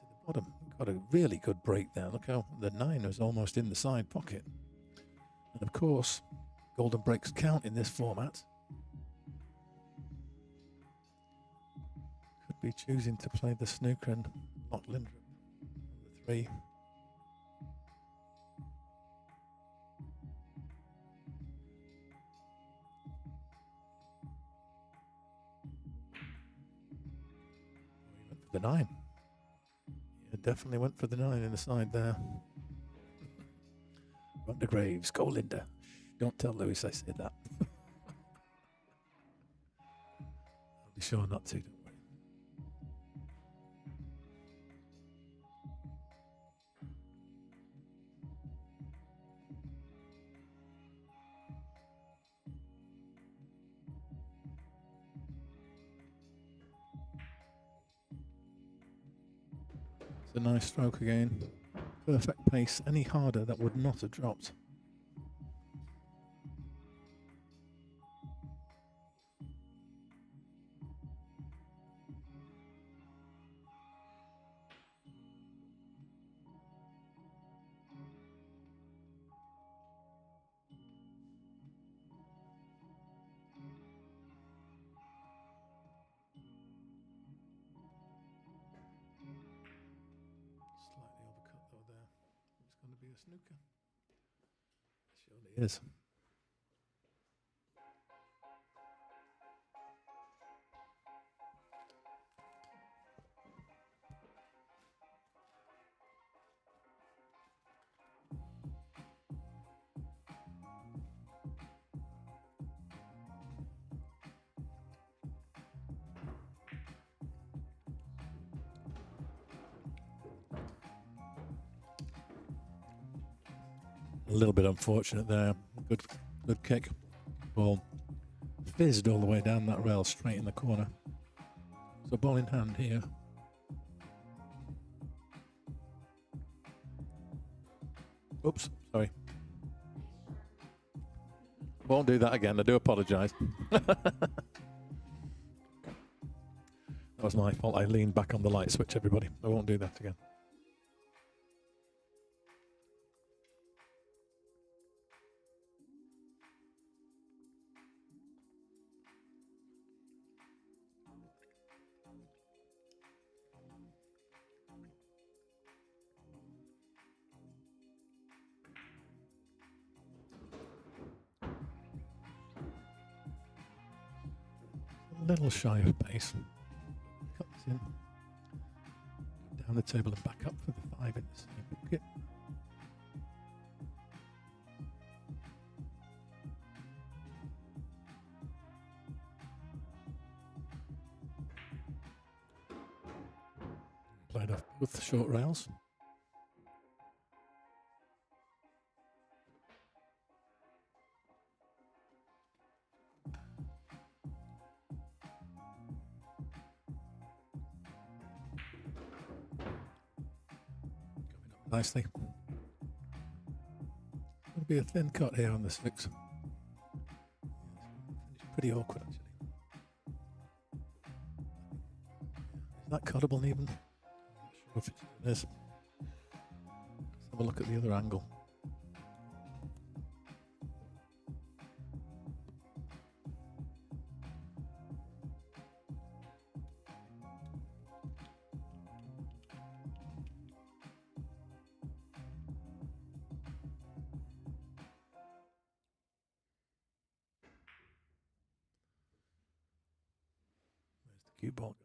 the bottom. Got a really good break there. Look how the 9 was almost in the side pocket. And of course, golden breaks count in this format. Could be choosing to play the snooker and lock Linda on the 3. The 9. Yeah, definitely went for the 9 in the side there. Run the Graves. Go, Linda. Don't tell Luis I said that. I'll be sure not to, don't worry. A nice stroke again. Perfect pace. Any harder, that would not have dropped. Snooker. Surely is. A little bit unfortunate there. Good kick. Ball fizzed all the way down that rail, straight in the corner. So ball in hand here. Oops, sorry. Won't do that again. I do apologise. That was my fault. I leaned back on the light switch, everybody. I won't do that again. A little shy of pace. Cut this in. Down the table and back up for the 5 in the same pocket. played off both short rails. Coming up nicely. Going to be a thin cut here on the 6. Finish pretty awkward actually. Is that cuttable even? I'm not sure if it is. Let's have a look at the other angle. Where's the cue ball going?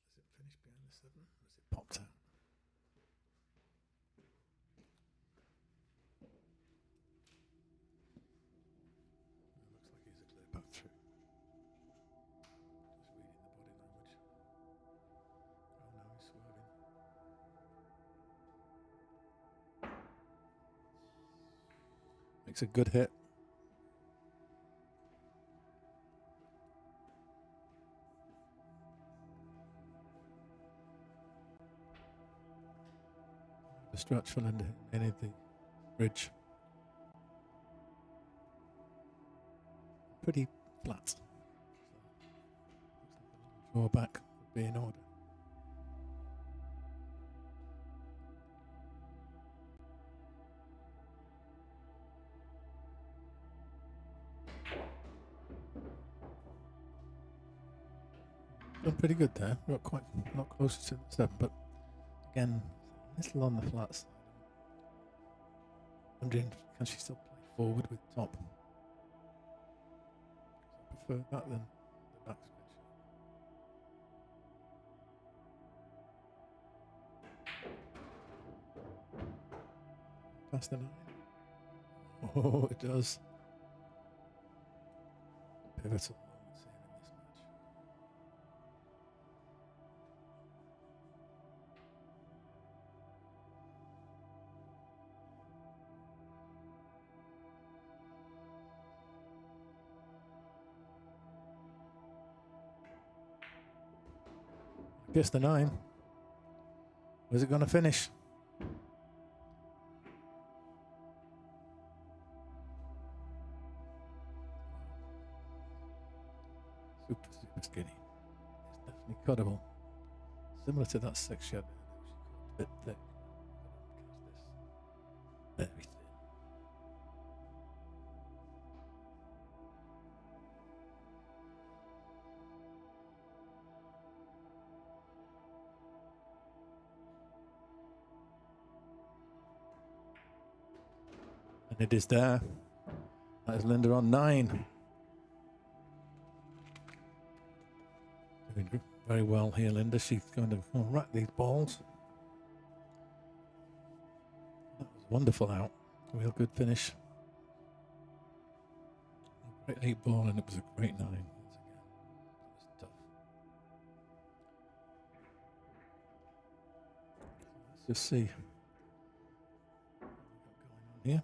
Is it finished behind the 7? Or is it popped out? It looks like he's a clear path through. Just reading the body language. Oh no, he's swerving. Makes a good hit. The stretch for Linda in the bridge. Pretty flat. So, looks like a little drawback would be in order. Done pretty good there. Got quite a lot closer to the 7, but again, a little on the flat side. Wondering, can she still play forward with top? I prefer that than the back switch. Past the 9. Oh, it does. Pivotal moments here in this match. Guess the 9. Where's it going to finish? Super skinny. It's definitely cuttable. Similar to that 6 she had there. She caught a bit thick. Cast this very thin. And it is there. That is Linda on 9. Doing very well here, Linda. She's going to rack these balls. That was wonderful out. Real good finish. A great 8 ball, and it was a great 9. Once again, it was tough. Let's just see what we've got going on here.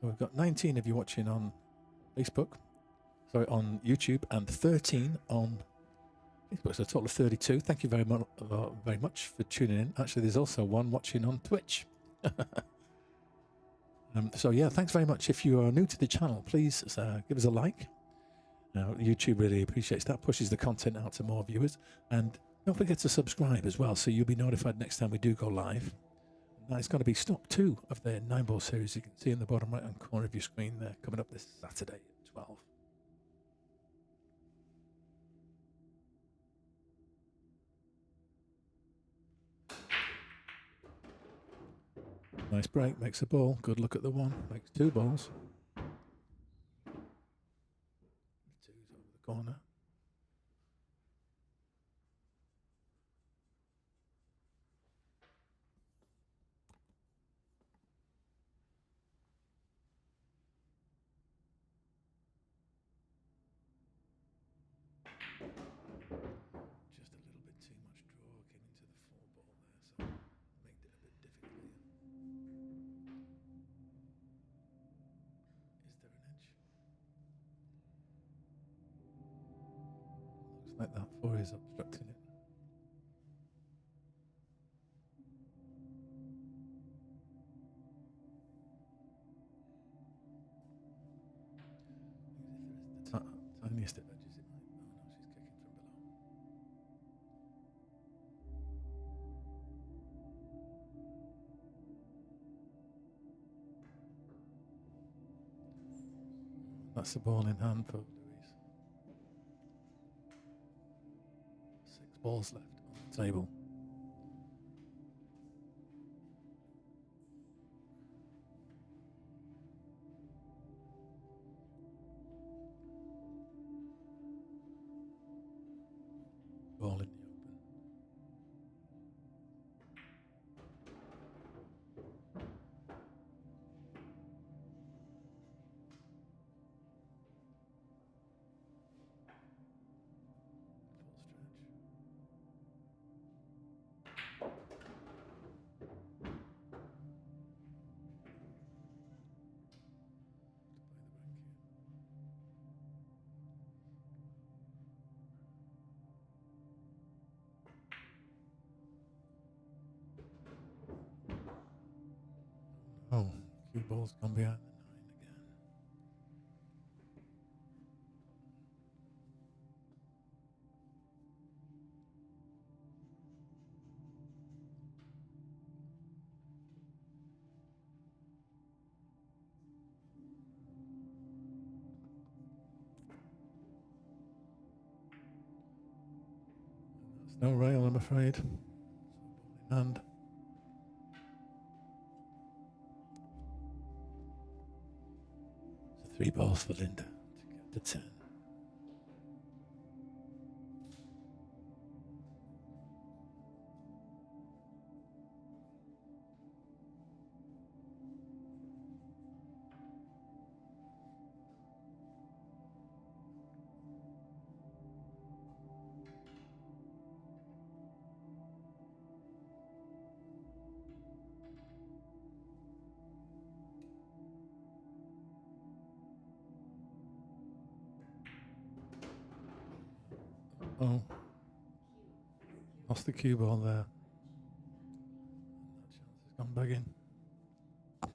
So we've got 19 of you watching on Facebook, sorry, on YouTube, and 13 on Facebook. So a total of 32. Thank you very much for tuning in. Actually, there's also one watching on Twitch. So yeah, thanks very much. If you are new to the channel, please give us a like. YouTube really appreciates that, pushes the content out to more viewers. And don't forget to subscribe as well, so you'll be notified next time we do go live. Now it's going to be stock 2 of the 9-ball series. You can see in the bottom right hand corner of your screen there, coming up this Saturday at 12. Nice break, makes a ball. Good look at the 1, makes 2 balls. 2's over the corner. like that 4 is obstructing it. If there is the tiniest of edges, it might. Oh no, she's kicking from below. That's the ball in hand for Luis. 6 balls left on the table. Ball in the open. Full stretch. Oh, cue ball's gone behind the 9 again. That's no rail, I'm afraid. So ball in hand. So 3 balls for Linda to get to 10. Oh, lost the cue ball there. And that chance has gone back in. Big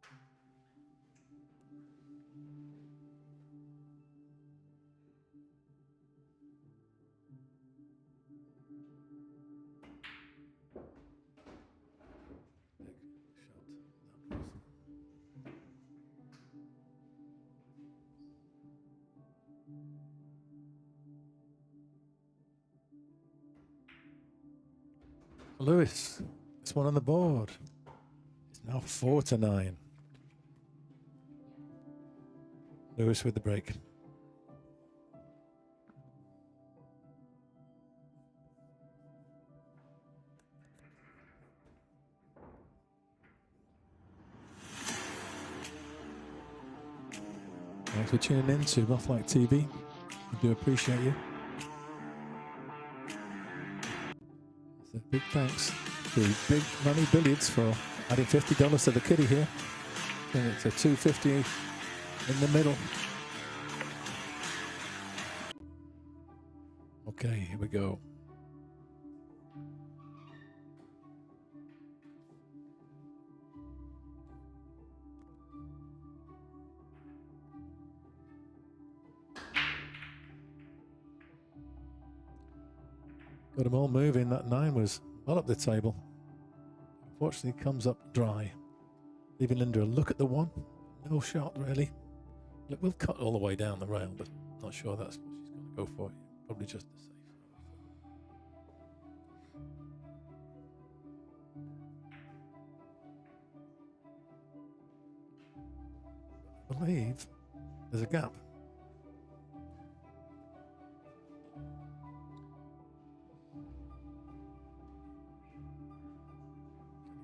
shot that was. Luis, this one on the board. It's now 4-9. Luis with the break. Thanks for tuning in to Mothlike TV. We do appreciate you. So big thanks to Big Money Billiards for adding $50 to the kitty here. And it's a $250 in the middle. Okay, here we go. Got them all moving. That 9 was well up the table. Unfortunately, it comes up dry, leaving Linda a look at the 1. No shot, really. It will cut all the way down the rail, but not sure that's what she's going to go for. Probably just the safe. believe there's a gap.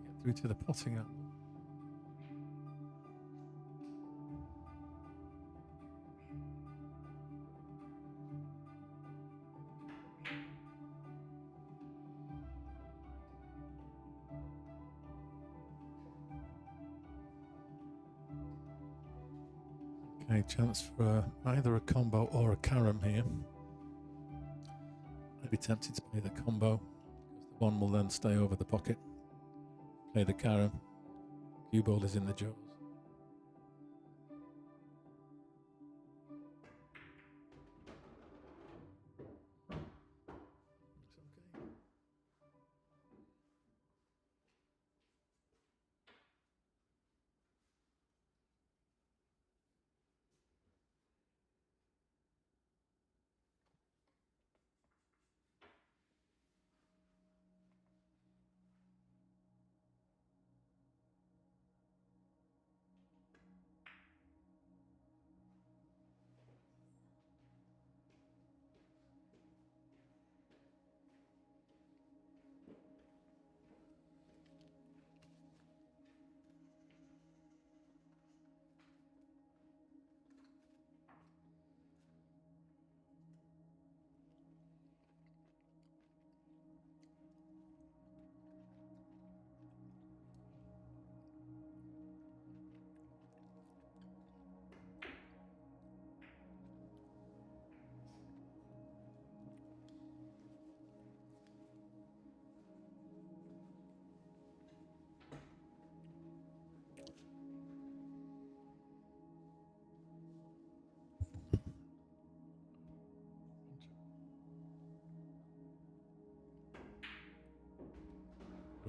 Get through to the potting angle. Okay, chance for either a combo or a carom here. I'd be tempted to play the combo, because the one will then stay over the pocket. Play the carom. Cue ball is in the jaws.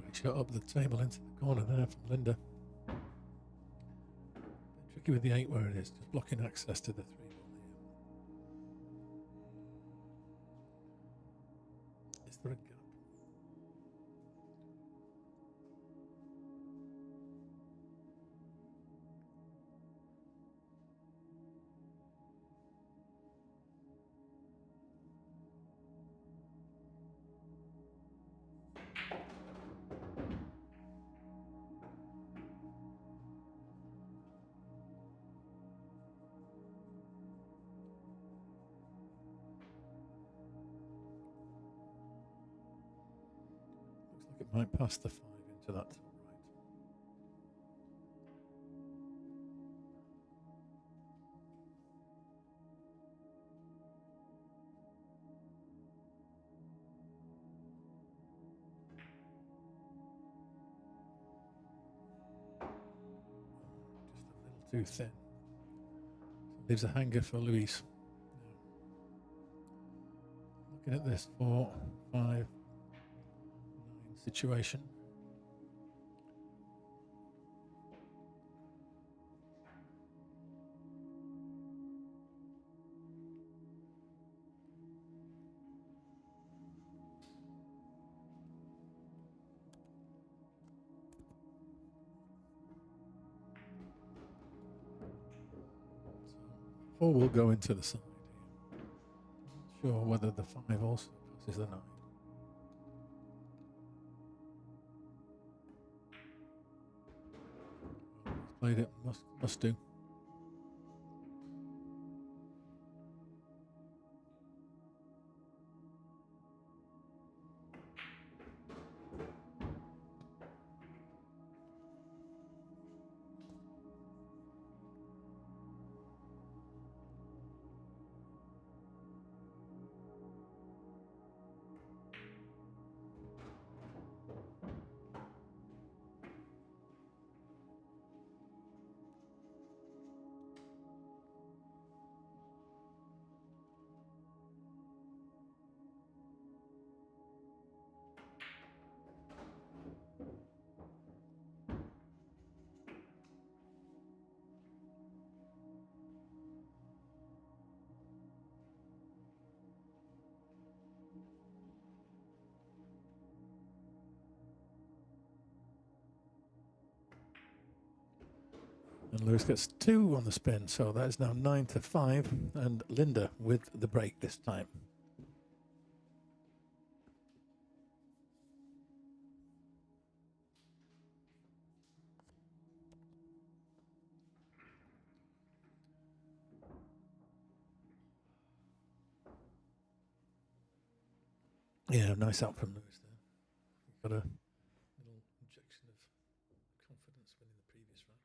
Looks okay. Great shot up the table into the corner there from Linda. Tricky with the 8 where it is, just blocking access to the 3 ball here. Is there a gap? Looks like it might pass the 5 into that top right. Just a little too thin. So leaves a hanger for Luis. Looking at this 4, 5, 9 situation. So 4 will go into the side here. Not sure whether the 5 also passes the 9. Played it, must do. And Luis gets 2 on the spin, so that is now 9-5, and Linda with the break this time. Yeah, nice out from Luis there. Got a little injection of confidence winning the previous rack.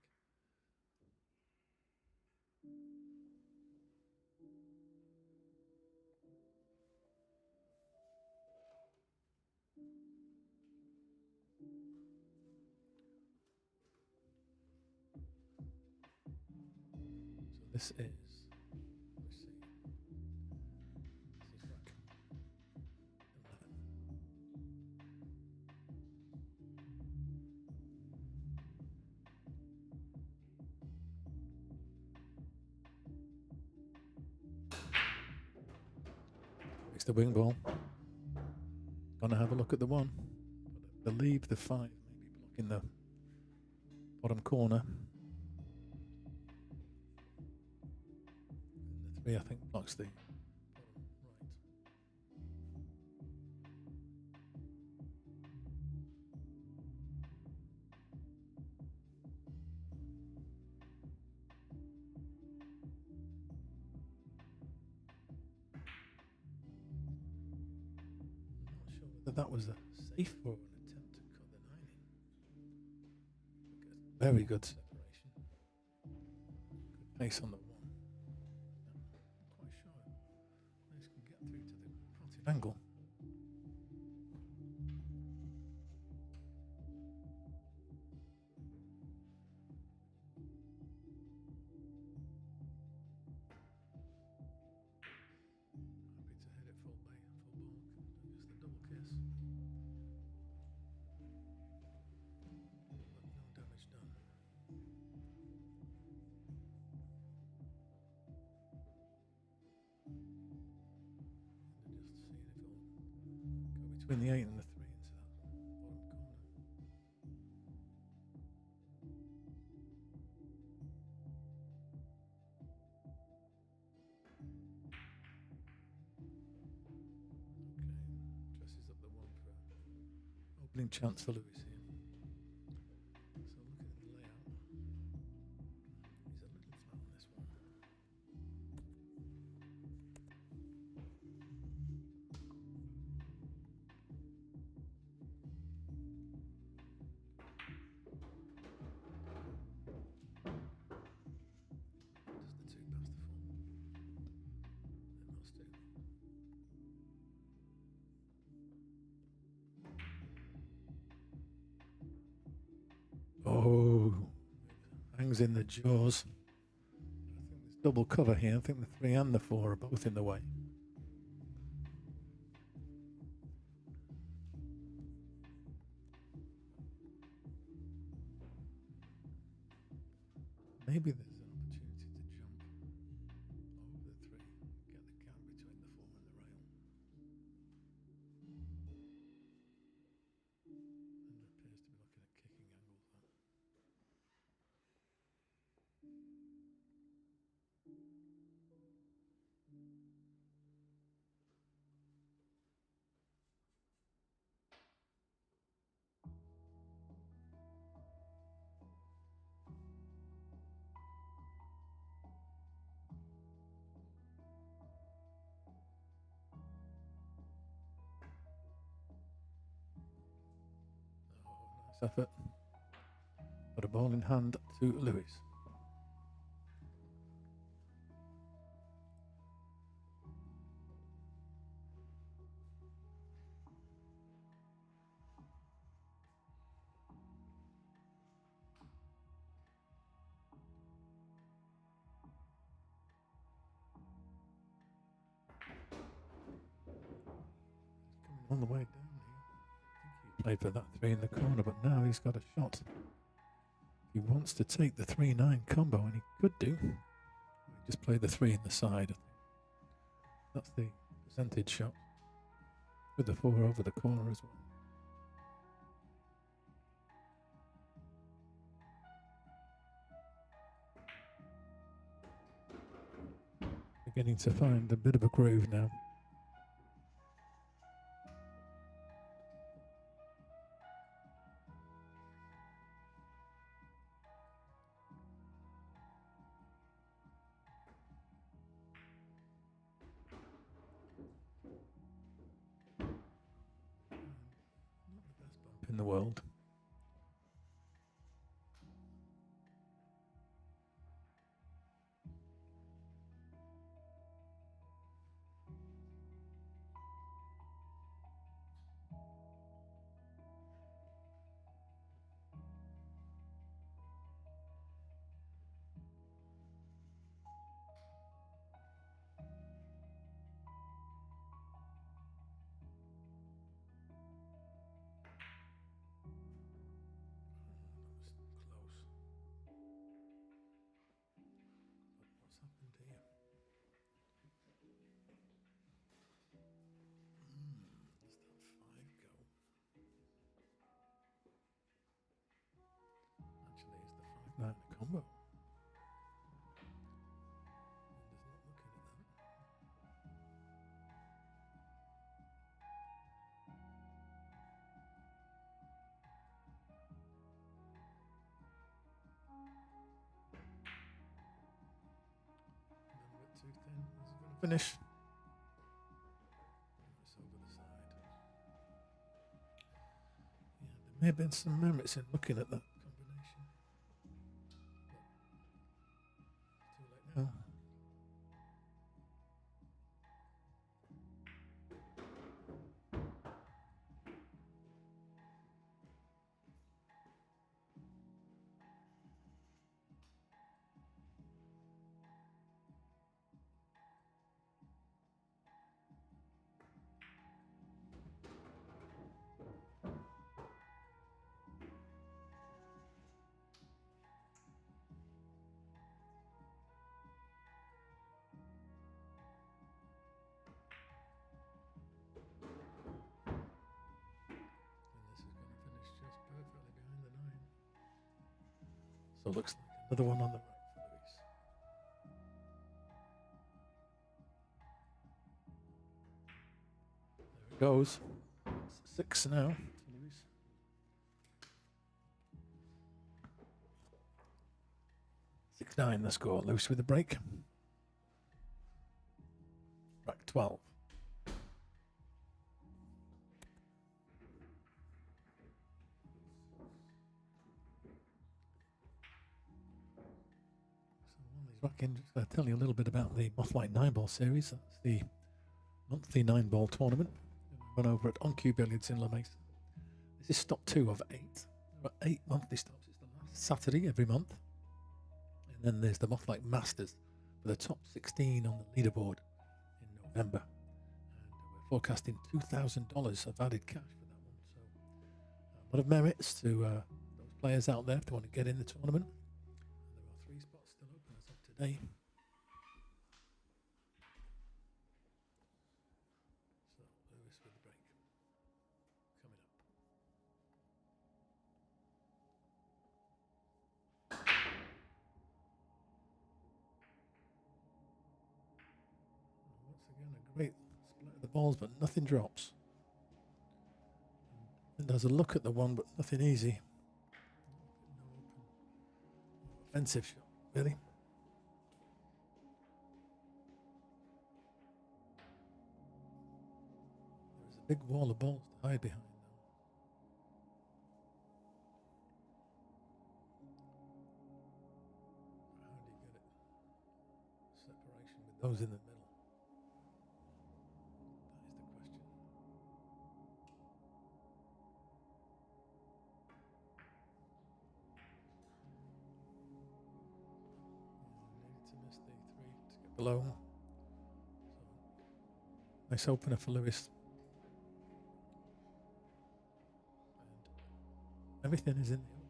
So this is, let's see, this is rack 11. Makes the wing ball. Gonna have a look at the 1. But I believe the 5 maybe blocking the bottom corner. And the 3 I think blocks the bottom right. I'm not sure whether that was a safe or an attempt to cut the 9 in. Very good separation. Good pace on the 1. Not quite sure this can get through to the positive angle. Happy to hit it full ball, just the double kiss. But no damage done. And just seeing if it'll go between the 8 and the 3 into that bottom corner. Okay, dresses up the 1 for opening chance for Luis here. So looking at the layout, he's a little flat on this one. Does the 2 past the 4? It must do. Oh, hangs in the jaws. I think there's double cover here. I think the 3 and the 4 are both in the way. Maybe there's an opportunity to jump over the 3, get the gap between the 4 and the rail. And it appears to be looking at kicking angles there. Oh, nice effort. Got a ball in hand to Luis. Coming all the way down here. I think he played for that 3 in the corner, but now he's got a shot. He wants to take the 3-9 combo, and he could do. He just played the 3 in the side. I think that's the percentage shot with the 4 over the corner as well. Beginning to find a bit of a groove now. Not the best bump in the world. Close. What's happened here? Does that 5 go? Actually, it's the 5-9 combo. Linda's not looking at that. A little bit too thin. Is it going to finish? It's over the side. Yeah, there may have been some merits in looking at that combination. Too late now. And this is going to finish just perfectly behind the 9. So it looks like another one on the right for Luis. There it goes. It's 6 now to Luis. 6-9 the score. Luis with the break. Rack 12. Rocking, just going to tell you a little bit about the Mothlike Nineball series. That's the monthly 9-ball tournament run over at OnQ Billiards in La Mesa. This is stop 2 of 8. There are 8 monthly stops. It's the last Saturday every month. And then there's the Mothlike Masters for the top 16 on the leaderboard in November. And we're forecasting $2,000 of added cash for that one. So a lot of merits to those players out there if they want to get in the tournament. There are 3 spots still open as of today. So Luis with the break coming up. Once again, a great split of the balls, but nothing drops. And there's a look at the one, but nothing easy. No open, offensive shot, really. There's a big wall of balls to hide behind, though. How do you get it? Separation with those in the middle. That is the question. Needed to miss the 3 to get below. So, nice opener for Luis. And everything is in the open here.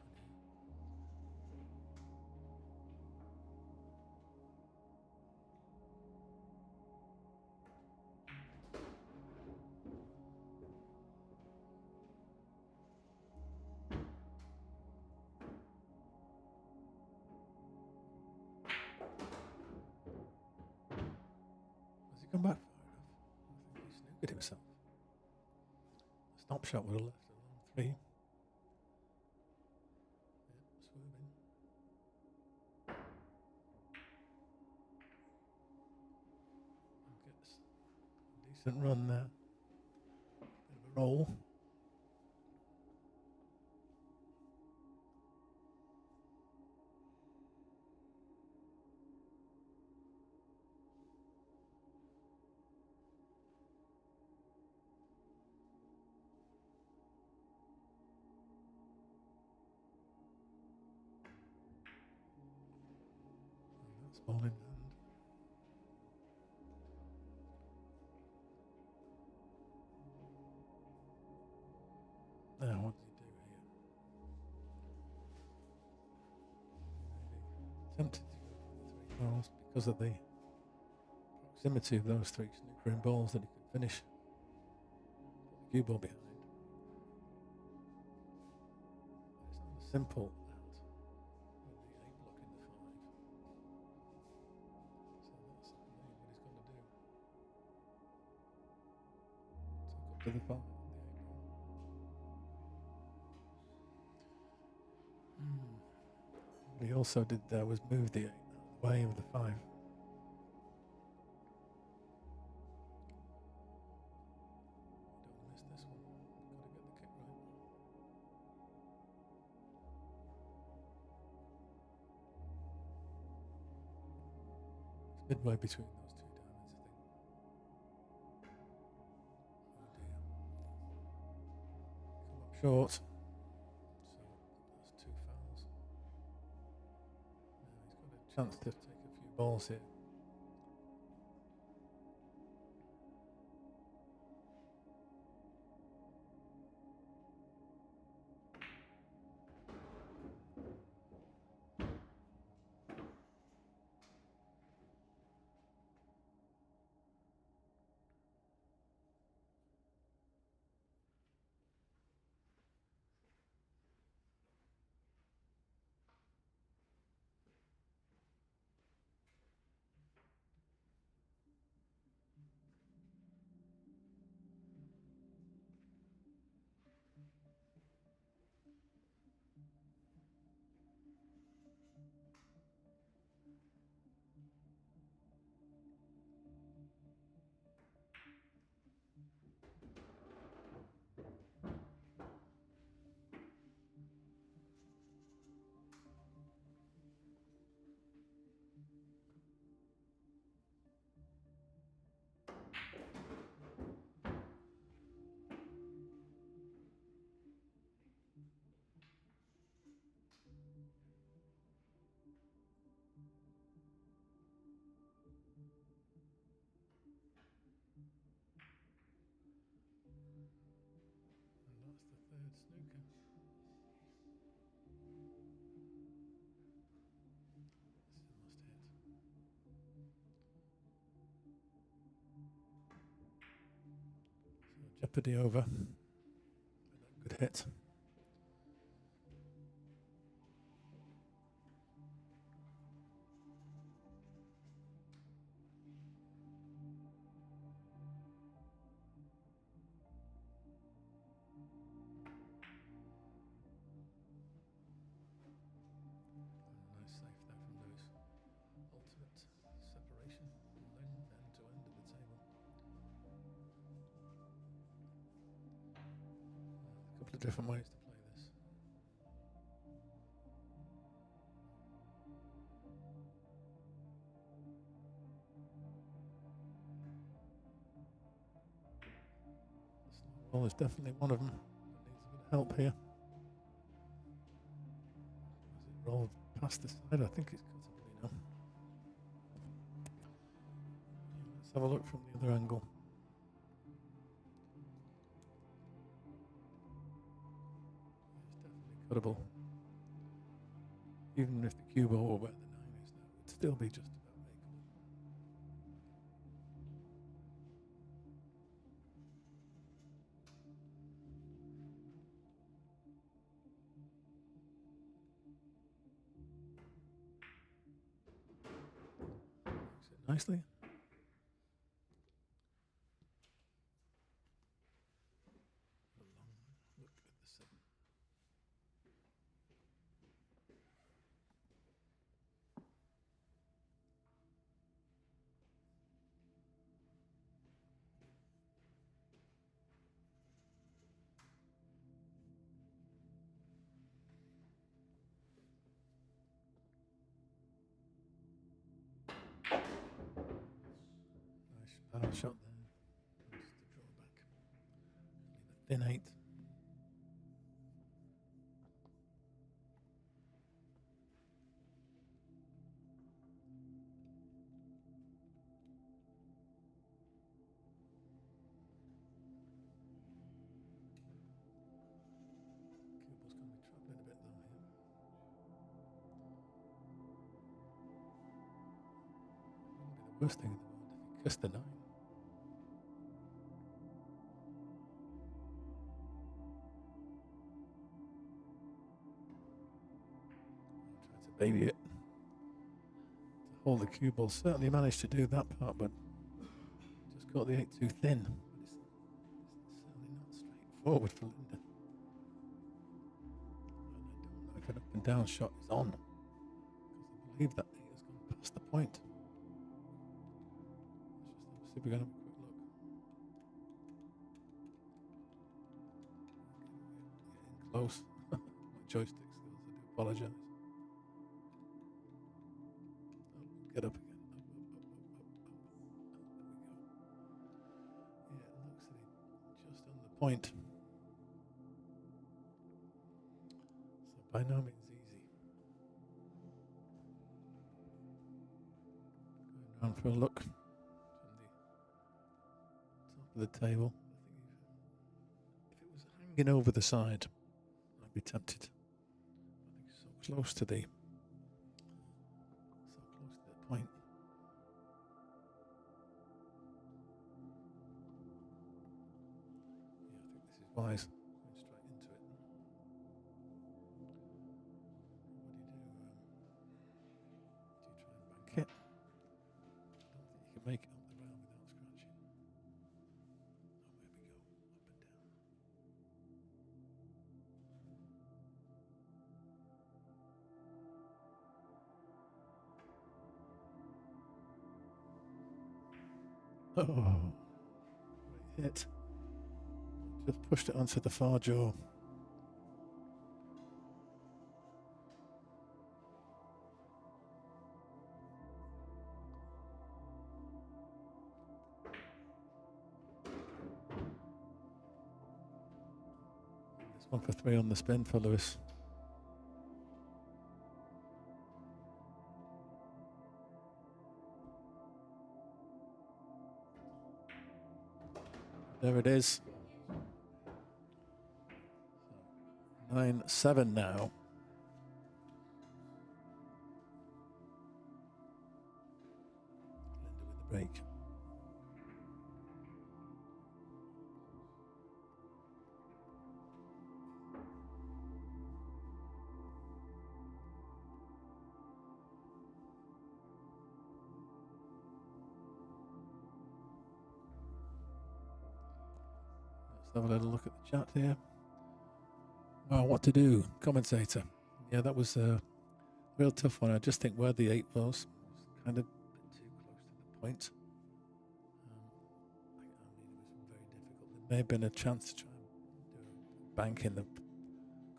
at himself. Stop shot would have left a long 3. Yeah, swerving. Gets a decent run there. Bit of a roll. And that's ball in hand. Now, what does he do here? Maybe tempted to go for the 3 balls because of the proximity of those 3 snookering balls that he could finish. Put the cue ball behind. It's not a simple out with the 8 blocking the 5. So that's I believe what he's going to do. Tuck up to the 5 on the 8 ball. What he also did there was move the 8 out of the way of the 5. Don't miss this one. Got to get the kick right. It's midway between those 2 diamonds, I think. Oh dear. Come up short. So that's 2 fouls. Now he's got a chance to take a few balls here. And that's the 3rd snooker. This is a must hit. So jeopardy over. Good hit. Nice save there from Luis. Ultimate separation from end to end of the table. A couple of different ways to play this. The slow roll is definitely one of them that needs a bit of help here. As it rolled past the side, I think it's cuttable now. Let's have a look from the other angle. It's definitely cuttable. Even if the cue ball were where the 9 is now, it'd still be just about makeable. Makes it nicely. Power shot there. Just to draw back. Leave a thin 8. Cuble's going to be travelling a bit though here. Wouldn't be the worst thing in the world if he kissed the 9. Try to baby it. To hold the cue ball. Certainly managed to do that part, but just got the 8 too thin. But it's certainly not straightforward for Linda. And I don't know if an up and down shot is on, because I believe that 8 has gone past the point. Let's just see if we're going to have a quick look. Getting close. My joystick skills, I do apologise. Oh, get up again. Up, up, up, up, up, up. There we go. Yeah, it looks like just on the point. So by no means easy. Going round for a look from the top of the table. I think if it was hanging over the side, I'd be tempted. I think so close to the point. Yeah, I think this is wise. Going straight into it. What do you do? Do you try and bank it? I don't think you can make it up the ground without scratching. Oh, there we go. Up and down. Oh, great hit. Just pushed it onto the far jaw. There's 1 for 3 on the spin for Luis. There it is. 9-7 now. Linda with the break. Let's have a little look at the chat here. Well, what to do, commentator? Yeah, that was a real tough one. I just think where the 8 was kind of a bit too close to the point. I mean, it was very difficult. There may have been a chance to try and do a bank in the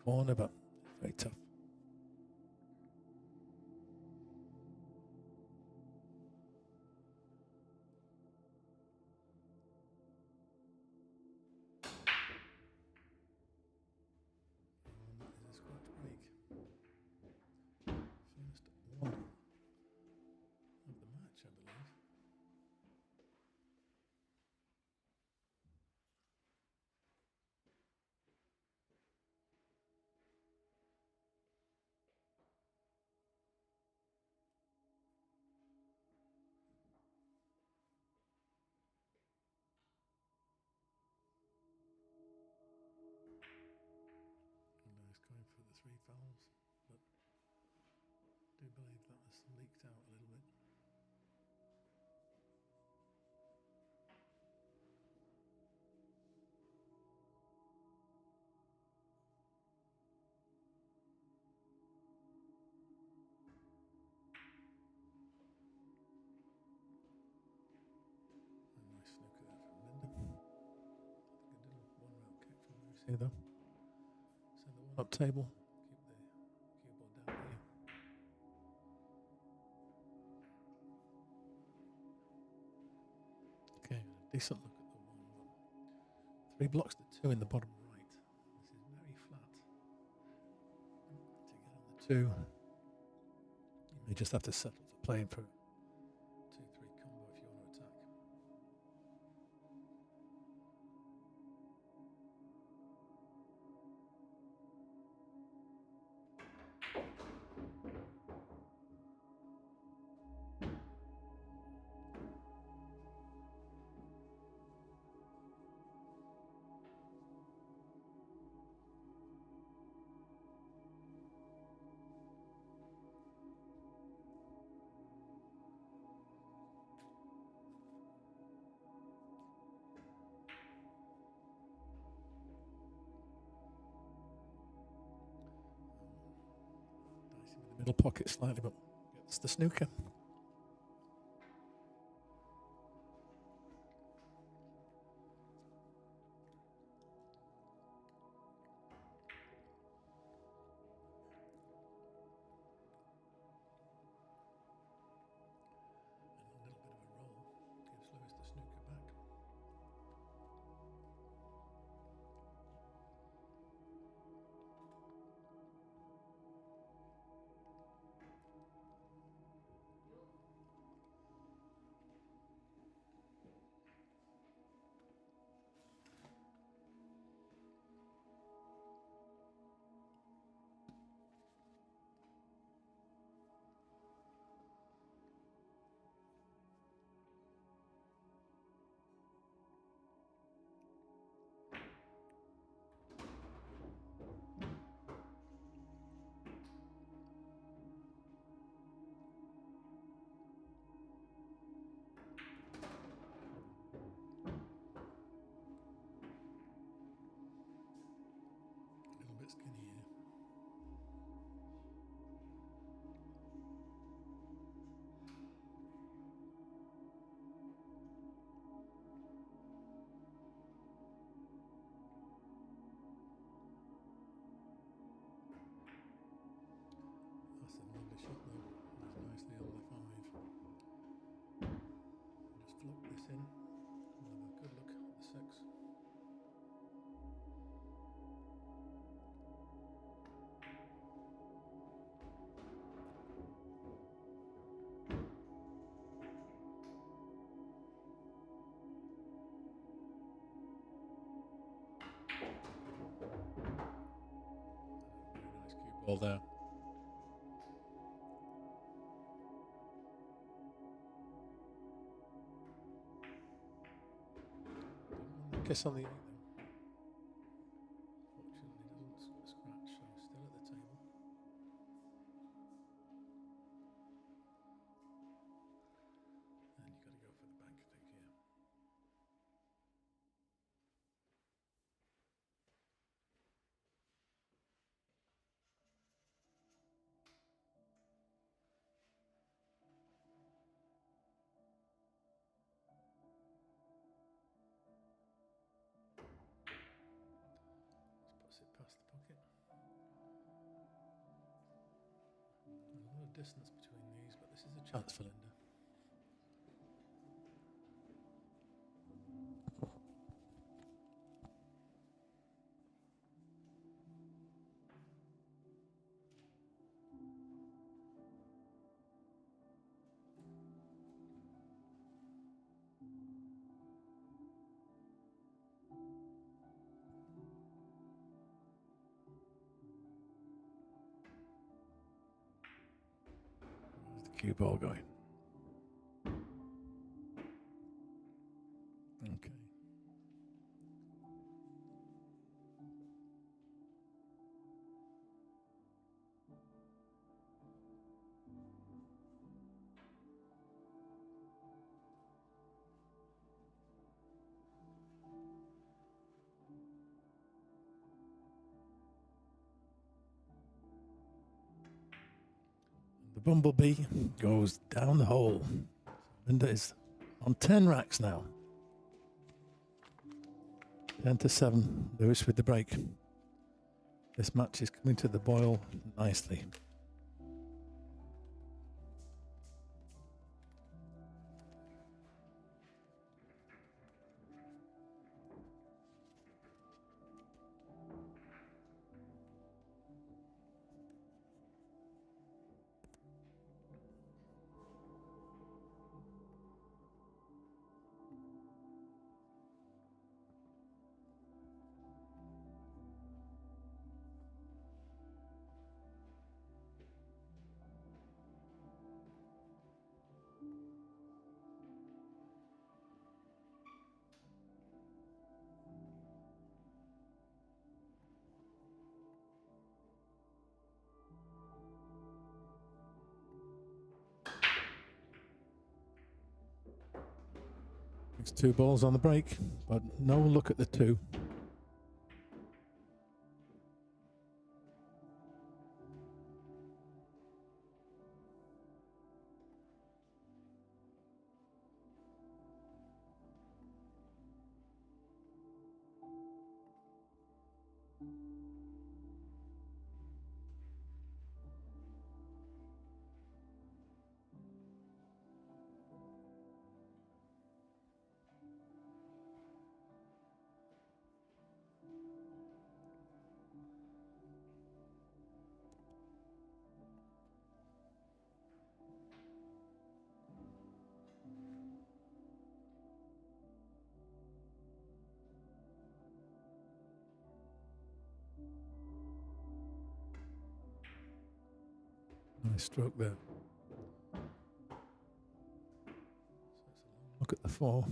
corner, but very tough. Going for the 3 fouls, but I do believe that was leaked out a little bit. A nice snooker there from Linda. I think a little 1-round kick from Luis here though. Send the 1-up table. Keep the cue ball down here. decent look at the 1. 3 blocks to 2 in the bottom right. This is very flat. To get on the 2, you may just have to settle for playing for 2-3 combo if you want to attack. Middle pocket slightly, but gets the snooker. And a little bit of a roll gives Luis the snooker back. A little bit skinny here. That's a lovely shot though. That's nicely on the 5. Just float this in. We'll have a good look at the 6. Very nice cue ball there. Kiss on the 8 though. Fortunately doesn't scratch, so still at the table. And you've got to go for the bank pick here. Puts it past the pocket. A lot of distance between these, but this is a chance for Linda. Where's the cue ball going? Okay. The bumblebee goes down the hole. Linda is on 10 racks now. 10-7. Luis with the break. This match is coming to the boil nicely. It's 2 balls on the break, but no look at the 2. Nice stroke there. Look at the 4.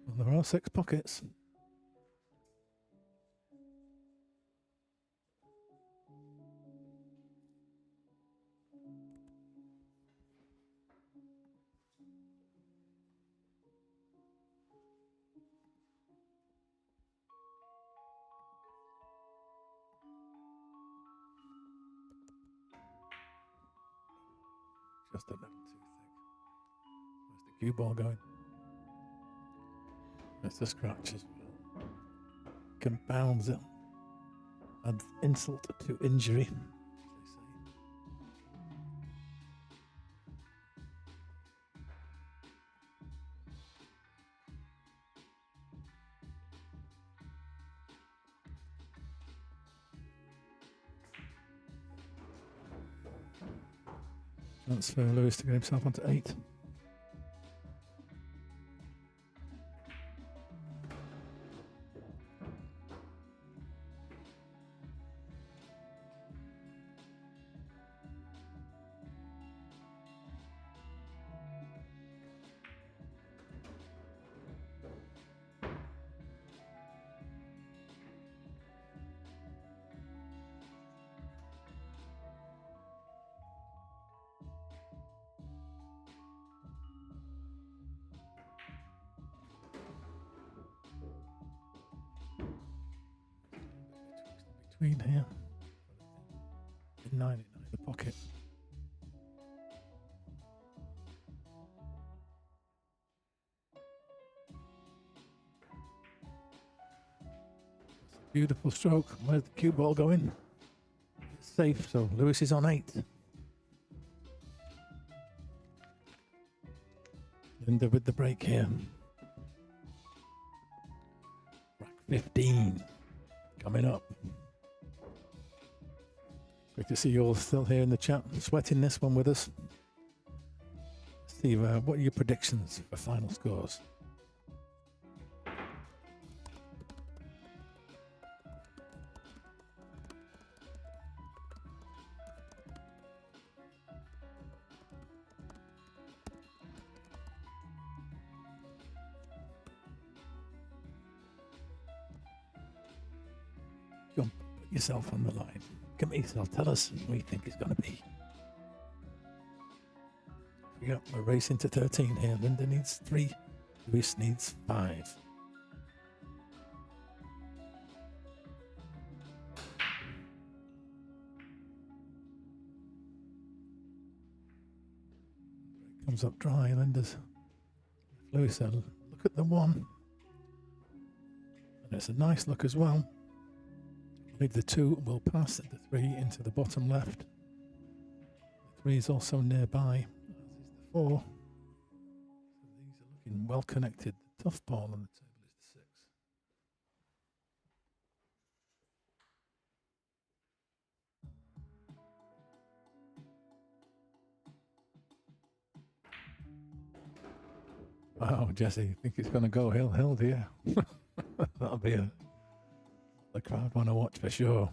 Well, there are 6 pockets. Just a little too thick. Where's the cue ball going? That's the scratch as well. Compounds it. Adds insult to injury, as they say. Chance for Luis to get himself onto 8. Between here. 9 in the pocket. Beautiful stroke. Where's the cue ball going? It's safe, so Luis is on 8. Linda with the break here. Rack 15 coming up. Great to see you all still here in the chat, sweating this one with us. Steve, what are your predictions for final scores? Go on, put yourself on the line. Commit yourself. Tell us what you think it's going to be. Yeah, we're racing to 13 here. Linda needs 3. Luis needs 5. Comes up dry. Linda's. Luis said, look at the 1. And it's a nice look as well. I believe the 2 will pass the 3 into the bottom left. The 3 is also nearby, as is the 4. So these are looking well connected. The tough ball on the table is the 6. Wow, Jesse, think it's going to go hill, dear. That'll be the crowd want to watch for sure.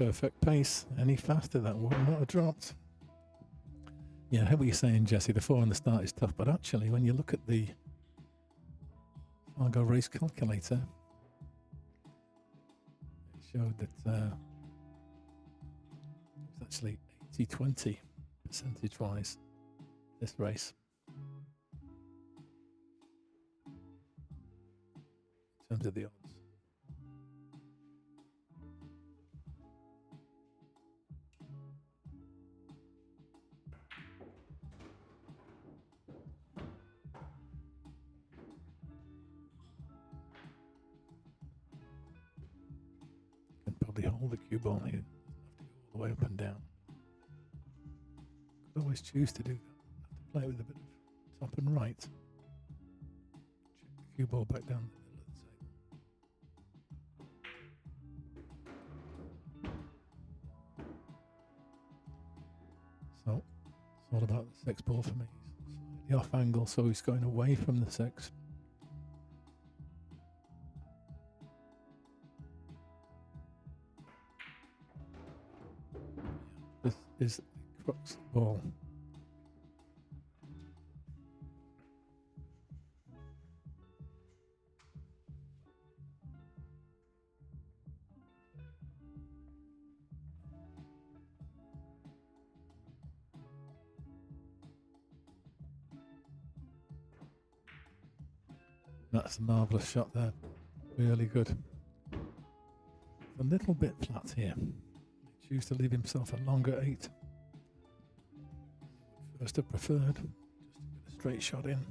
perfect pace. Any faster, that would not have dropped. Yeah, I hear what you're saying, Jesse. The 4 on the start is tough, but actually, when you look at the Fargo race calculator, it showed that it was actually 80-20 percentage-wise this race. In terms of the odds. Can probably hold the cue ball here. Have to go all the way up and down. Could always choose to do that. Have to play with a bit of top and right. Check the cue ball back down the middle of the table. So it's all about the 6 ball for me. Slightly off angle, so he's going away from the 6. This is the crux ball. That's a marvellous shot there. Really good. A little bit flat here. He choose to leave himself a longer 8. First have preferred just to get a straight shot in.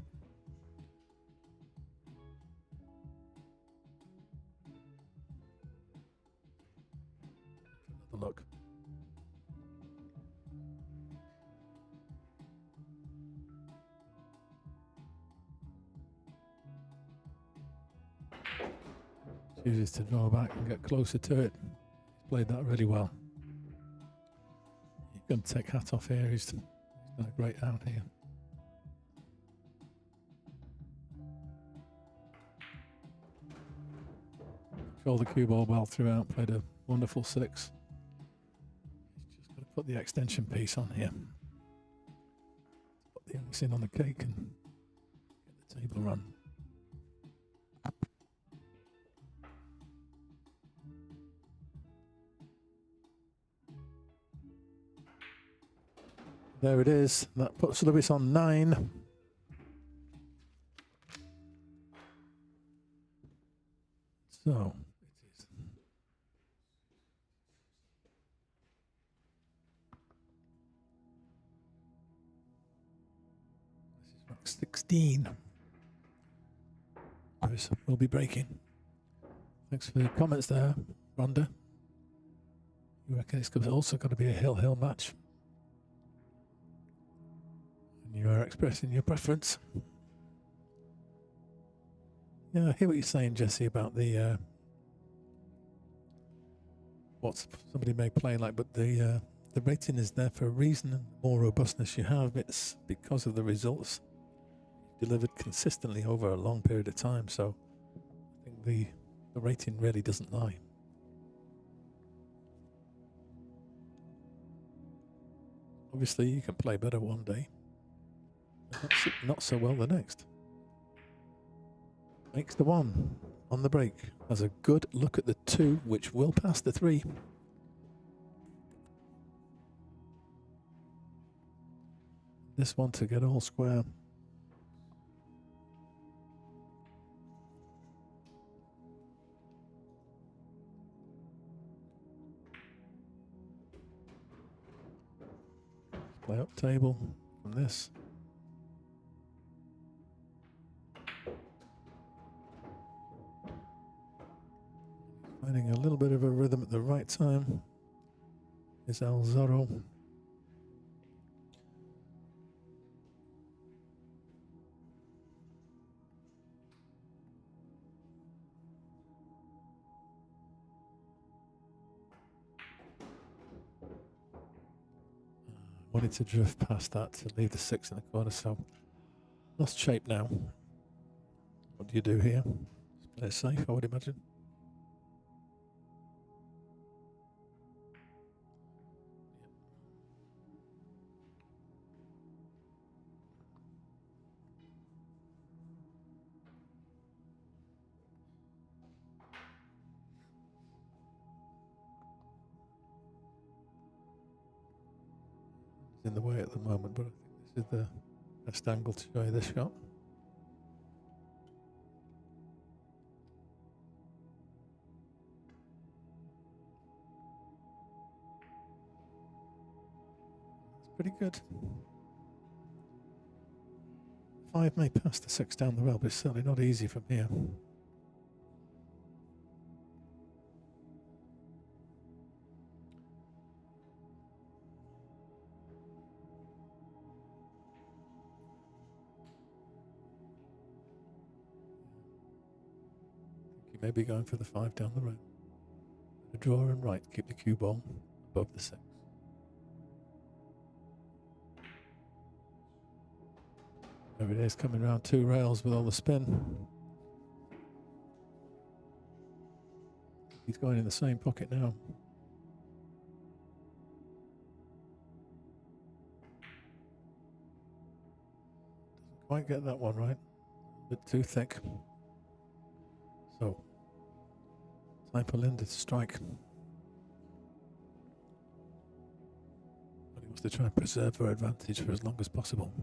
Another look. Chooses to draw back and get closer to it. He's played that really well. You're going to take hat off here. He's done a great out here. Controlled the cue ball well throughout. Played a wonderful 6. He's just got to put the extension piece on here. Put the icing on the cake and get the table run. There it is. That puts Luis on 9. So it is. This is rack 16. Luis will be breaking. Thanks for the comments there, Rhonda. You reckon it's also got to be a hill-hill match? You are expressing your preference. Yeah, I hear what you're saying, Jesse, about the what somebody may play like, but the rating is there for a reason. And the more robustness you have, it's because of the results delivered consistently over a long period of time. So I think the rating really doesn't lie. Obviously, you can play better one day. Not so well the next. Makes the 1 on the break. Has a good look at the 2, which will pass the 3. This one to get all square. Play up table from this. Finding a little bit of a rhythm at the right time is El Zorro. Wanted to drift past that to leave the 6 in the corner, so lost shape now. What do you do here? Just play it safe, I would imagine. is in the way at the moment, but I think this is the best angle to show you this shot. That's pretty good. 5 may pass the 6 down the rail, but it's certainly not easy from here. You may be going for the 5 down the road. A draw and right, keep the cue ball above the 6. There it is, coming around 2 rails with all the spin. He's going in the same pocket now. Doesn't quite get that one right. A bit too thick. So, time for Linda to strike. But he wants to try and preserve her advantage for as long as possible.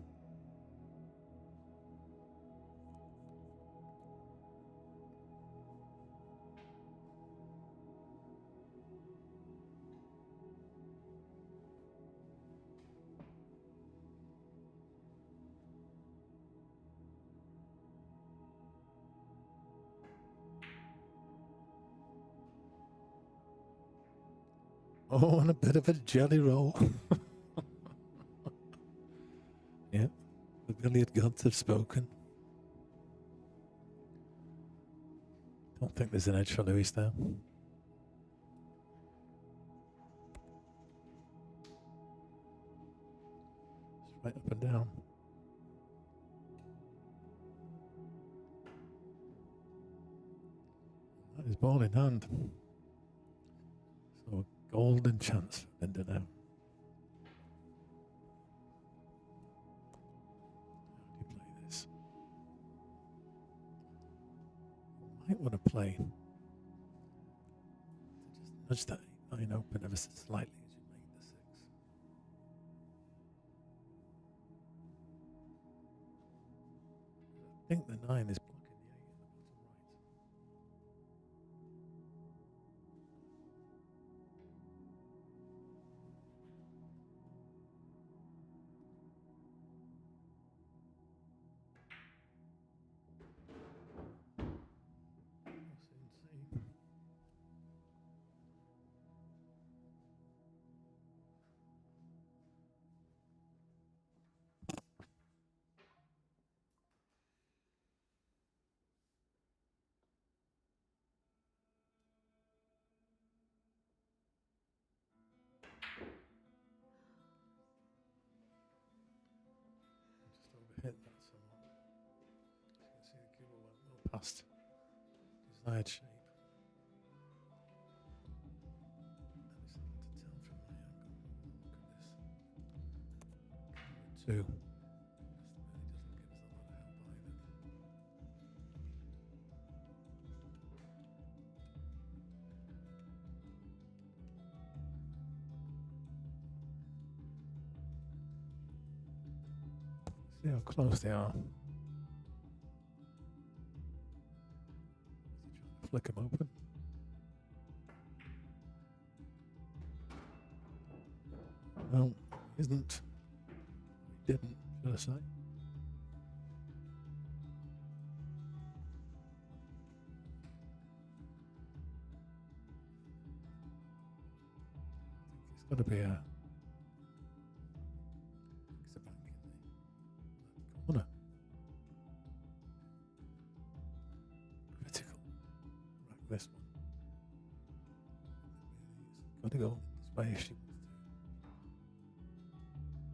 Oh, and a bit of a jelly roll. Yeah, the billiard gods have spoken. Don't think there's an edge for Luis there. Straight up and down. That is ball in hand. So golden chance for Linda now. How do you play this? Might want to play. Just nudge that 9 open ever so slightly as you make the 6. I think the 9 is blocking the 8 in the bottom right. Just overhit that somewhat. You can see the cue ball went well past desired shape. And it's hard to tell from my angle. Look at this. 2. This really doesn't give us a lot of help either. See how close they are. Is he trying to flick them open? No, isn't. He didn't, should I say? It's got to be a. It's a back in the corner. Critical. Right, this one. It's got to go this way if she wants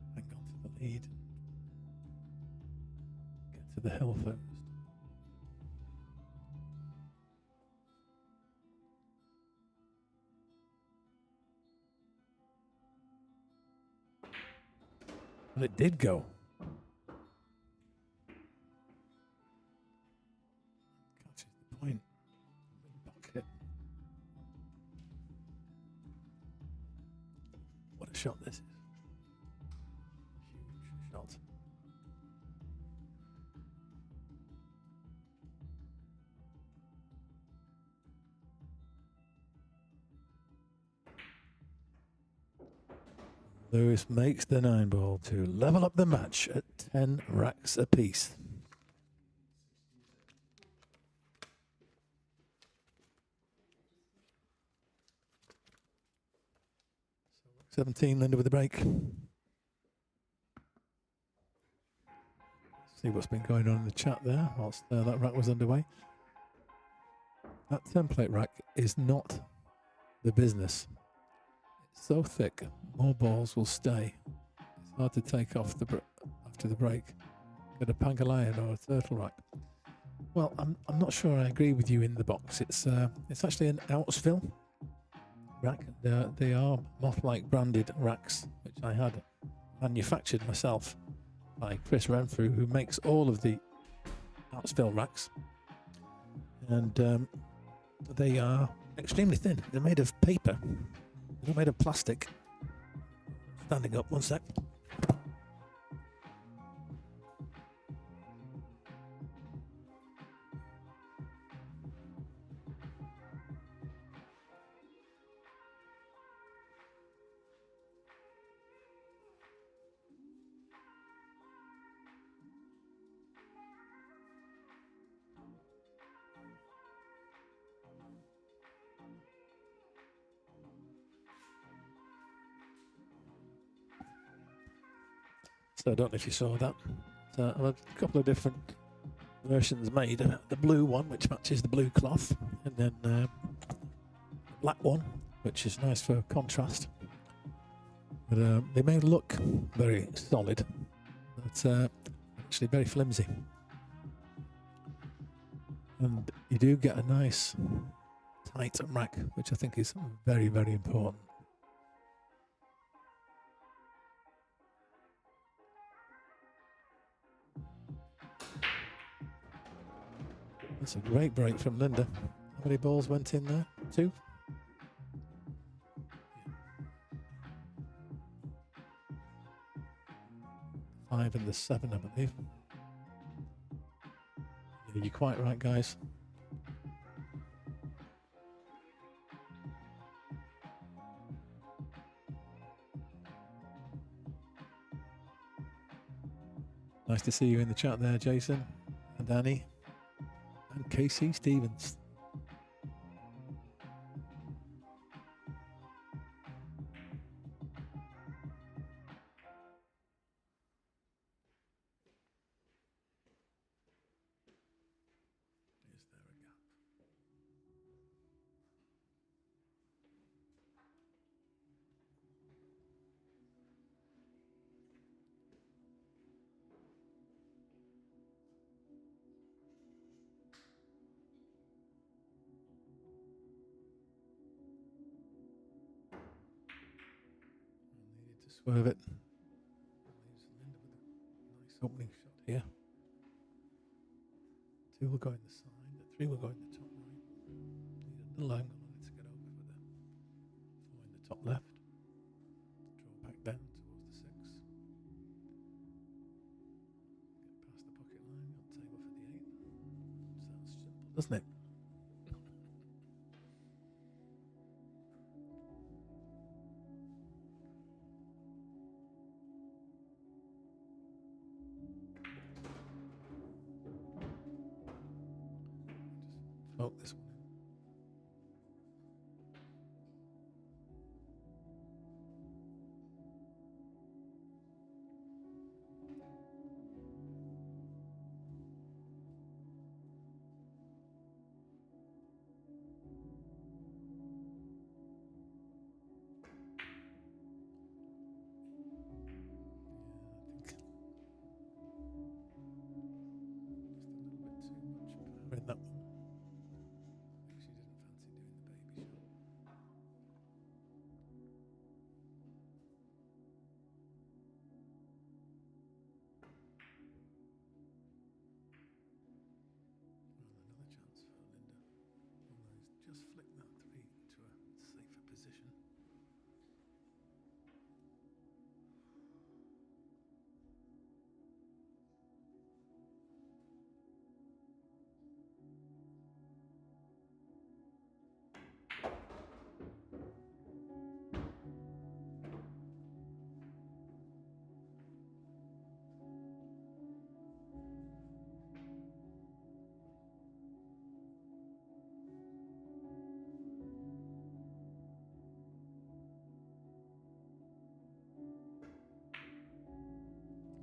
to hang on to the lead. Get to the hill first. Well, it did go. Catches the point. Pocket. What a shot this is. Luis makes the 9-ball to level up the match at 10 racks apiece. 17, Linda with the break. See what's been going on in the chat there whilst that rack was underway. That template rack is not the business. It's so thick, more balls will stay. It's hard to take off after the break. Get a pangolian or a turtle rack. Well, I'm not sure I agree with you in the box. It's actually an Outsville rack. They are Mothlike branded racks, which I had manufactured myself by Chris Renfrew, who makes all of the Outsville racks. And they are extremely thin. They're made of paper. They're not made of plastic. Standing up, one sec. So I don't know if you saw that. So I've had a couple of different versions made. The blue one, which matches the blue cloth, and then the black one, which is nice for contrast. But they may look very solid, but actually very flimsy. And you do get a nice tight rack, which I think is very, very important. That's a great break from Linda. How many balls went in there? 2? Yeah. 5 and the 7, I believe. Yeah, you're quite right, guys. Nice to see you in the chat there, Jason and Annie. And Casey Stevens. Is there a gap? Needed to swerve it. Leaves Linda with a nice opening shot here. 2 will go in the side, 3 will go in the top right. Need a little angle on it to get over for the 4 in the top left. Draw back down towards the 6. Get past the pocket line, got table for the 8. Sounds simple, doesn't it? Float this one in. Yeah, I think just a little bit too much power in that one.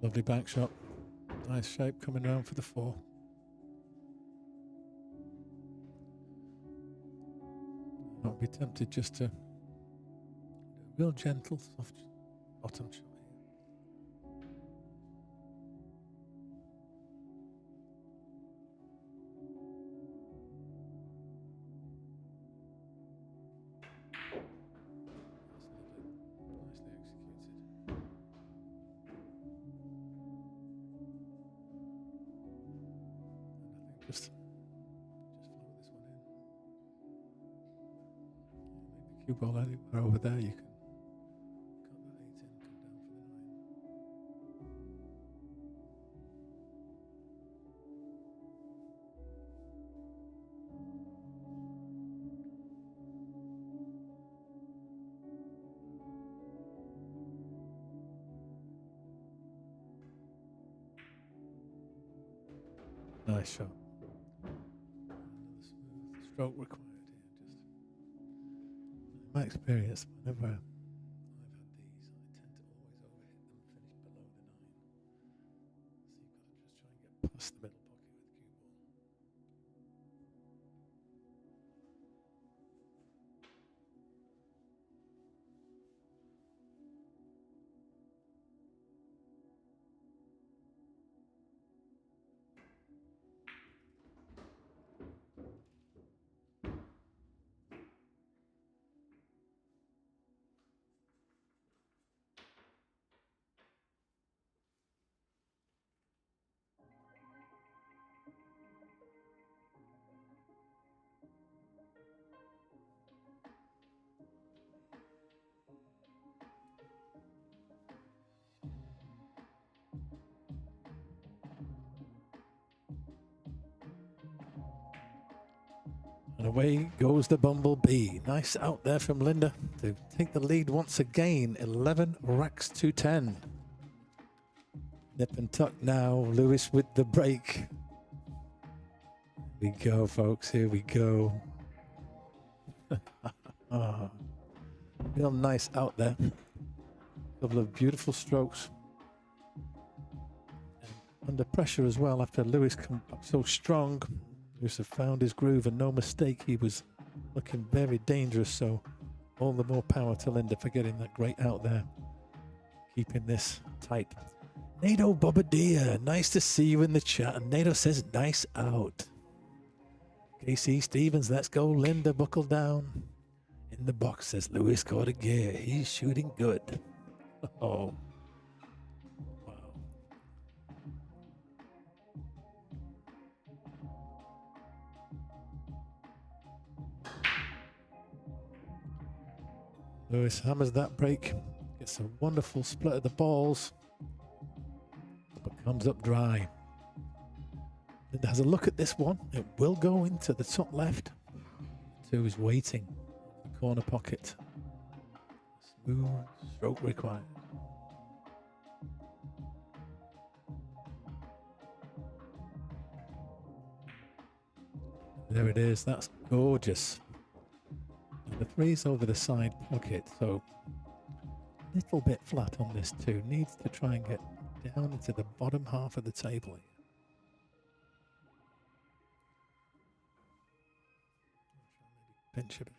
Lovely back shot. Nice shape coming round for the 4. Not be tempted just to do a real gentle, soft bottom shot here. Nicely executed. And I think just float this one in. Make the cue ball anywhere over there. You can cut that 8 in and come down for the 9. Nice shot. Another smooth stroke required here. Just in my experience, whenever I've had these, I tend to always overhit them and finish below the 9. So you've got to just try and get past the middle pocket with the cue ball. And away goes the Bumblebee. Nice out there from Linda to take the lead once again. 11 racks to 10. Nip and tuck now. Luis with the break. Here we go, folks. Here we go. Oh, real nice out there. Couple of beautiful strokes. And under pressure as well after Luis come up so strong. Luis have found his groove and no mistake. He was looking very dangerous. So all the more power to Linda for getting that great out there. Keeping this tight. Nato Bobadilla, nice to see you in the chat. And Nato says, nice out. KC Stevens, let's go. Linda, buckle down. In the box says Luis caught a gear. He's shooting good. Oh. Wow. Luis hammers that break. Gets a wonderful split of the balls. But comes up dry. Linda has a look at this one. It will go into the top left. 2 is waiting. The corner pocket. Smooth stroke required. There it is. That's gorgeous. And the 3's over the side pocket, so a little bit flat on this too. Needs to try and get down into the bottom half of the table here. Maybe pinch a bit.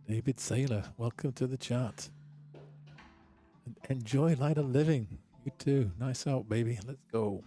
David Saylor, welcome to the chat. And enjoy lighter living. You too. Nice out, baby. Let's go.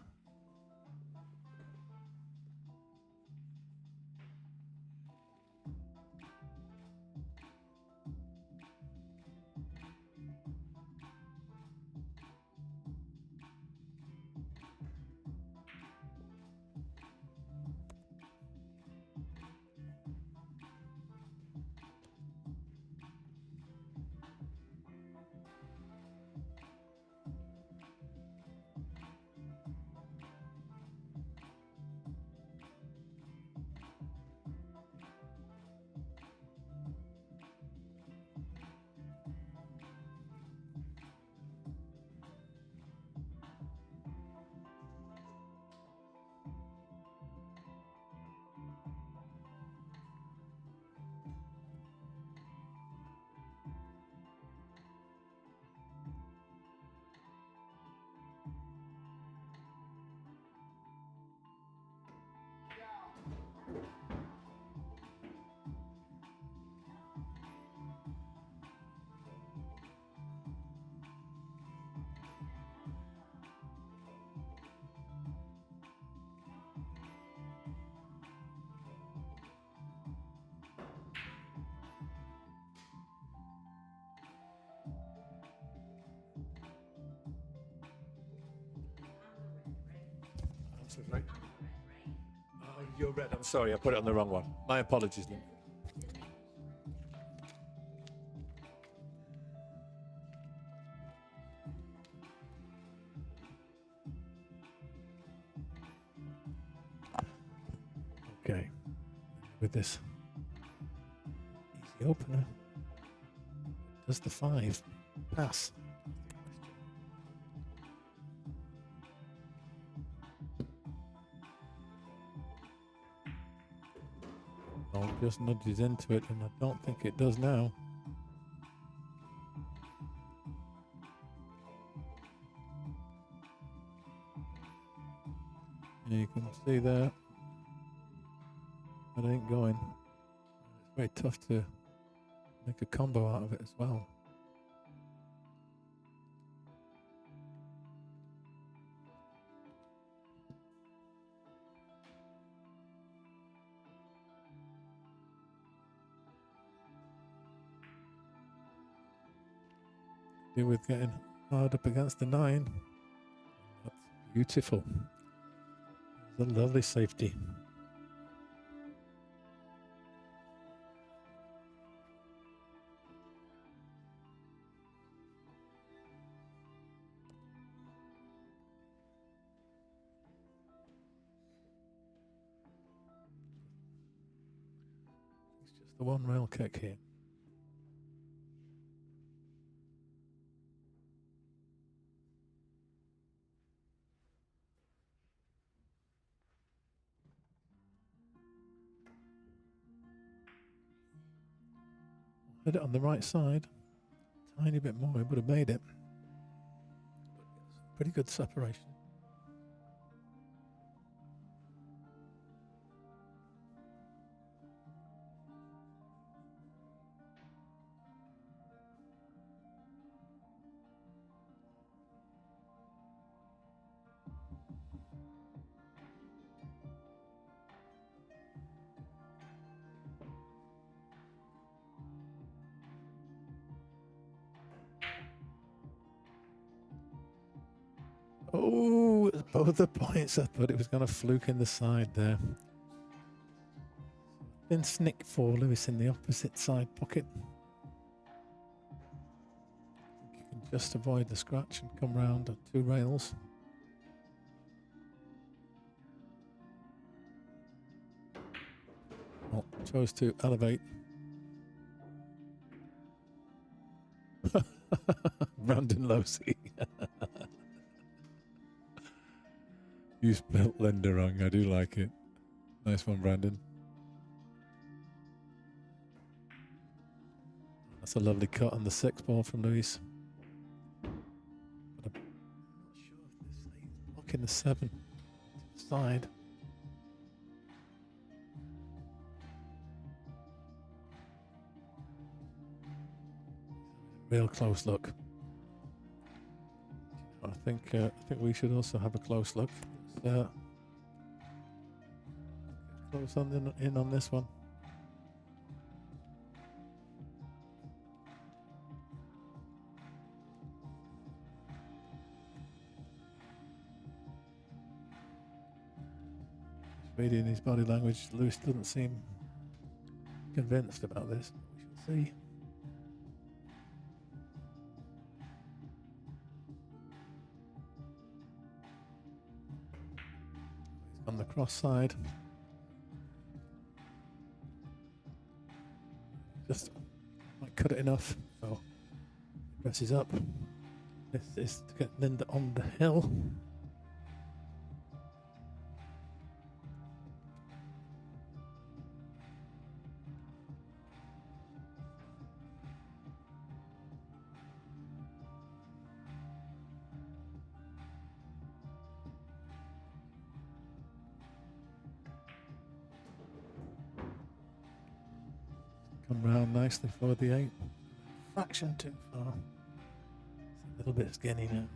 So right. You're red. I'm sorry, I put it on the wrong one. My apologies, Lynn. Okay, with this easy opener, does the 5 pass? Oh, just nudges into it, and I don't think it does now. And you can see there, that ain't going. It's very tough to make a combo out of it as well. Deal with getting hard up against the 9. That's beautiful. It's a lovely safety. It's just the one rail kick here. Hit it on the right side. Tiny bit more, it would have made it. Pretty good separation. Oh, it's both the points. I thought it was going to fluke in the side there. Then snick for Luis in the opposite side pocket. You can just avoid the scratch and come round on 2 rails. Oh, chose to elevate. Brandon Losey. You spelt Linda wrong. I do like it. Nice one, Brandon. That's a lovely cut on the 6 ball from Luis. But I'm not sure if this is blocking the 7 to the side. Real close look. I think we should also have a close look. Close on in on this one. Reading his body language, Luis doesn't seem convinced about this. We shall see. He's on the cross side. Just might cut it enough. So presses up. This is to get Linda on the hill. Come round nicely for the 8. Fraction too far. It's a little bit skinny now.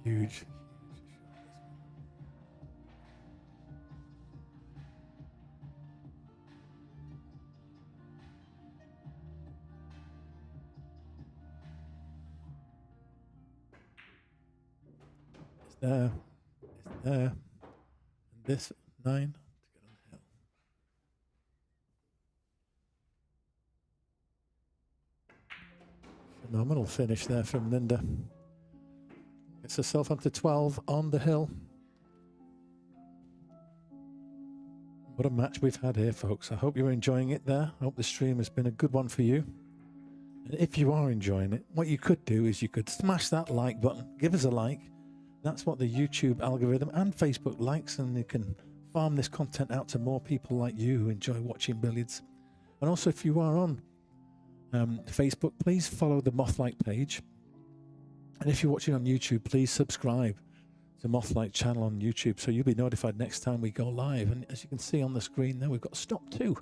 Huge. there. It's there. And this 9 to get on the hill. Phenomenal finish there from Linda. Gets herself up to 12 on the hill. What a match we've had here, folks. I hope you're enjoying it there. I hope the stream has been a good one for you. And if you are enjoying it, what you could do is you could smash that like button, give us a like. That's what the YouTube algorithm and Facebook likes, and you can farm this content out to more people like you who enjoy watching billiards. And also, if you are on Facebook, please follow the Mothlike page. And if you're watching on YouTube, please subscribe to Mothlike channel on YouTube so you'll be notified next time we go live. And as you can see on the screen there, we've got stop 2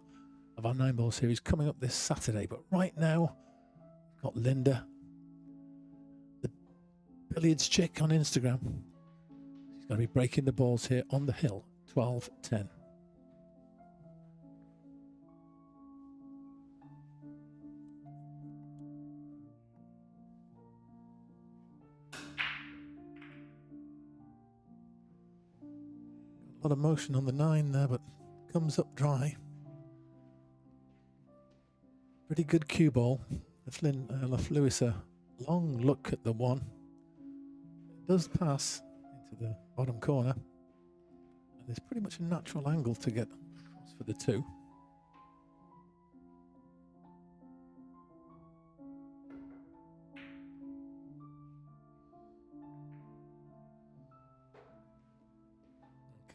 of our 9-ball series coming up this Saturday. But right now, we've got Linda, the billiards chick on Instagram. She's going to be breaking the balls here on the hill, 12-10. A lot of motion on the 9 there, but comes up dry. Pretty good cue ball. Left Luis a long look at the 1. It does pass into the bottom corner. And there's pretty much a natural angle to get across for the 2.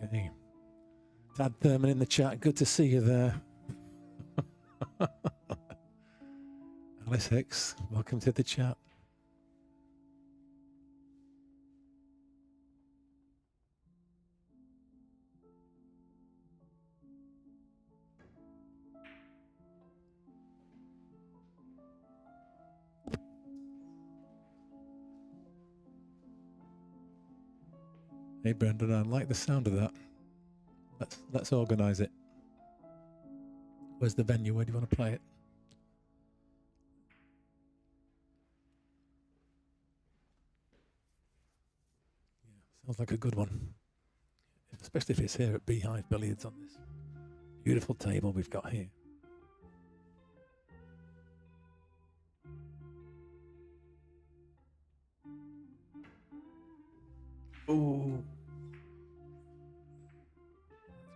Okay. Tad Thurman in the chat. Good to see you there. Alice Hicks, welcome to the chat. Hey Brendan, I like the sound of that. Let's organise it. Where's the venue? Where do you want to play it? Yeah, sounds like a good one. Especially if it's here at Beehive Billiards on this beautiful table we've got here. Oh.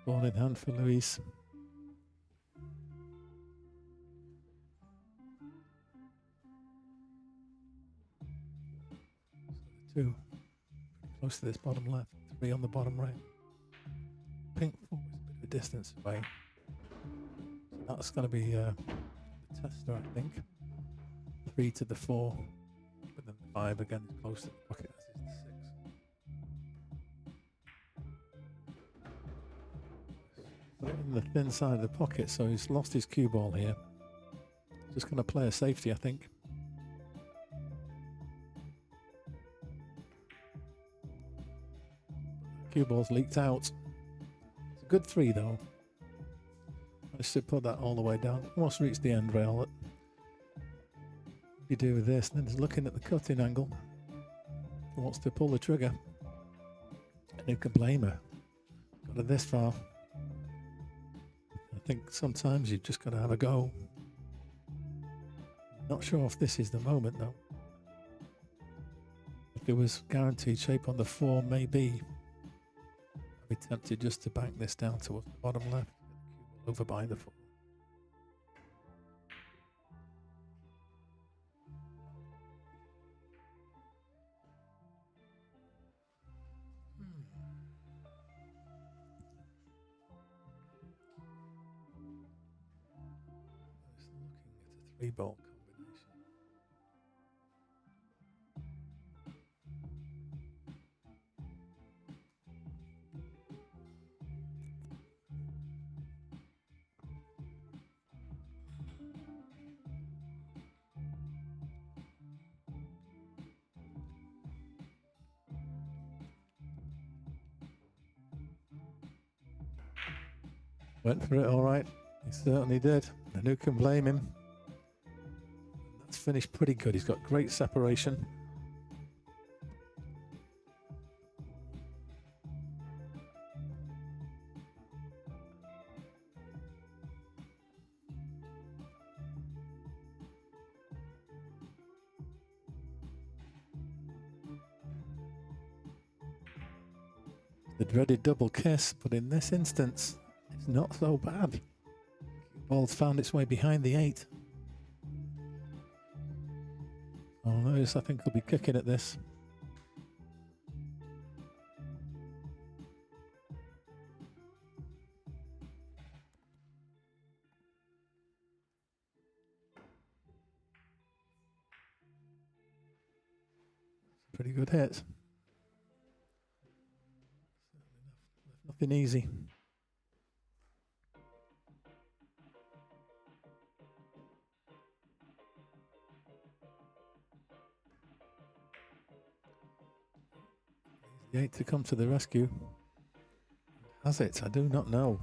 Ball in hand for Luis. So the 2 close to this bottom left, 3 on the bottom right. Pink 4 is a bit of a distance away. So that's going to be the tester, I think. 3 to the 4, but then the 5 again is close to the pocket, as is the 6. In the thin side of the pocket, so he's lost his cue ball here. Just going to play a safety, I think. Cue ball's leaked out. It's a good 3 though. I should put that all the way down. Almost reached the end rail. What do you do with this? And then he's looking at the cutting angle. He wants to pull the trigger. And who can blame her? Got it this far. I think sometimes you've just got to have a go. Not sure if this is the moment though. If it was guaranteed shape on the 4, maybe I'd be tempted just to bank this down towards the bottom left, over by the 4. Ball combination. Went for it all right. He certainly did. And who can blame him? Finished pretty good. He's got great separation. The dreaded double kiss, but in this instance, it's not so bad. Ball's found its way behind the 8. Oh, Lewis, I think he'll be kicking at this. Pretty good hit. Nothing easy. The 8 to come to the rescue. Has it? I do not know.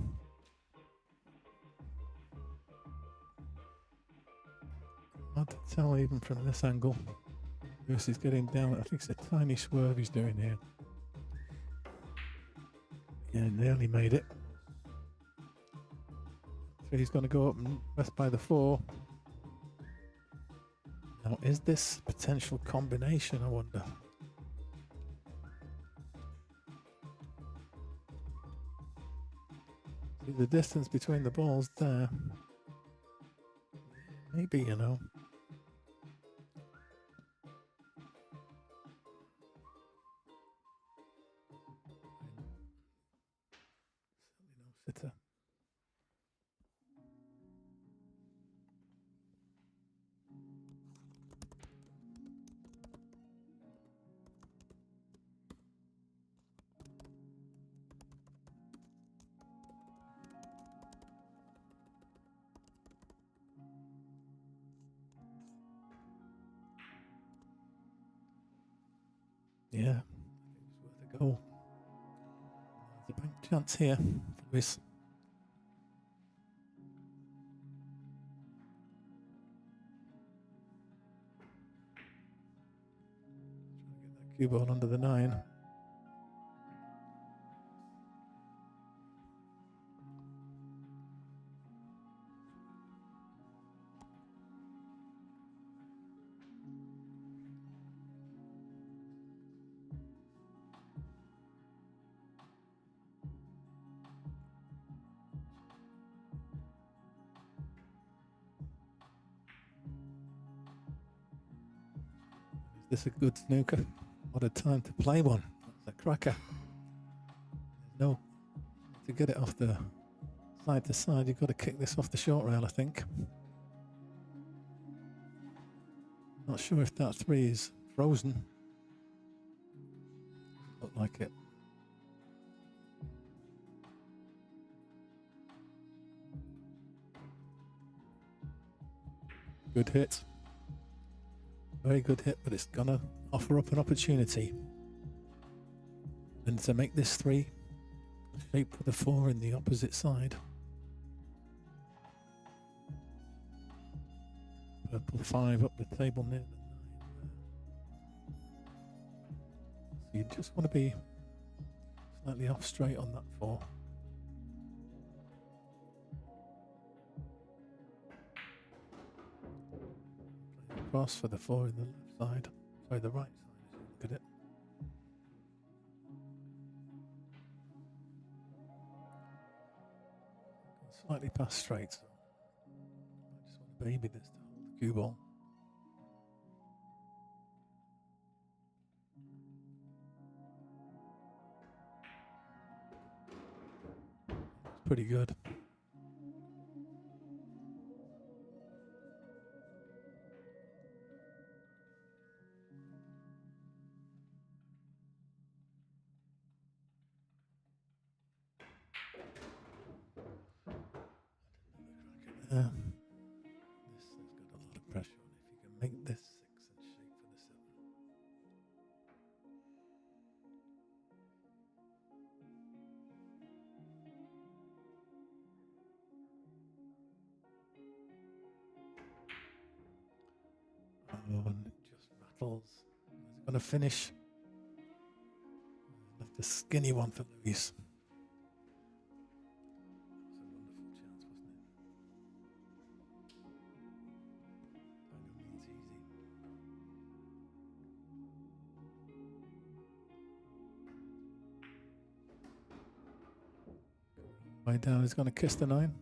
Hard to tell even from this angle. Lewis is getting down. I think it's a tiny swerve he's doing here. Yeah, nearly made it. 3's going to go up and rest by the 4. Now, is this potential combination, I wonder? See the distance between the balls there. Maybe, you know. Certainly no sitter. Yeah, I think it's worth a goal. There's a bank chance here for Luis. Trying to get that cue ball under the 9. Is this a good snooker? What a time to play one. That's a cracker. No, to get it off the side to side, you've got to kick this off the short rail, I think. Not sure if that 3 is frozen. Look like it. Good hit. Very good hit, but it's gonna offer up an opportunity. And to make this 3, shape for the 4 in the opposite side. Purple 5 up the table near the 9 there. So you just want to be slightly off straight on that 4. Cross for the 4 in the left side. Sorry, the right side as you look at it. Slightly past straight, so I just want to baby this to hold the cue ball. It's pretty good. This has got a lot of pressure on it. If you can make this 6 and shape for the 7. Oh, and it just rattles. Is it going to finish? Left a skinny one for Luis. Way down, he's going to kiss the 9.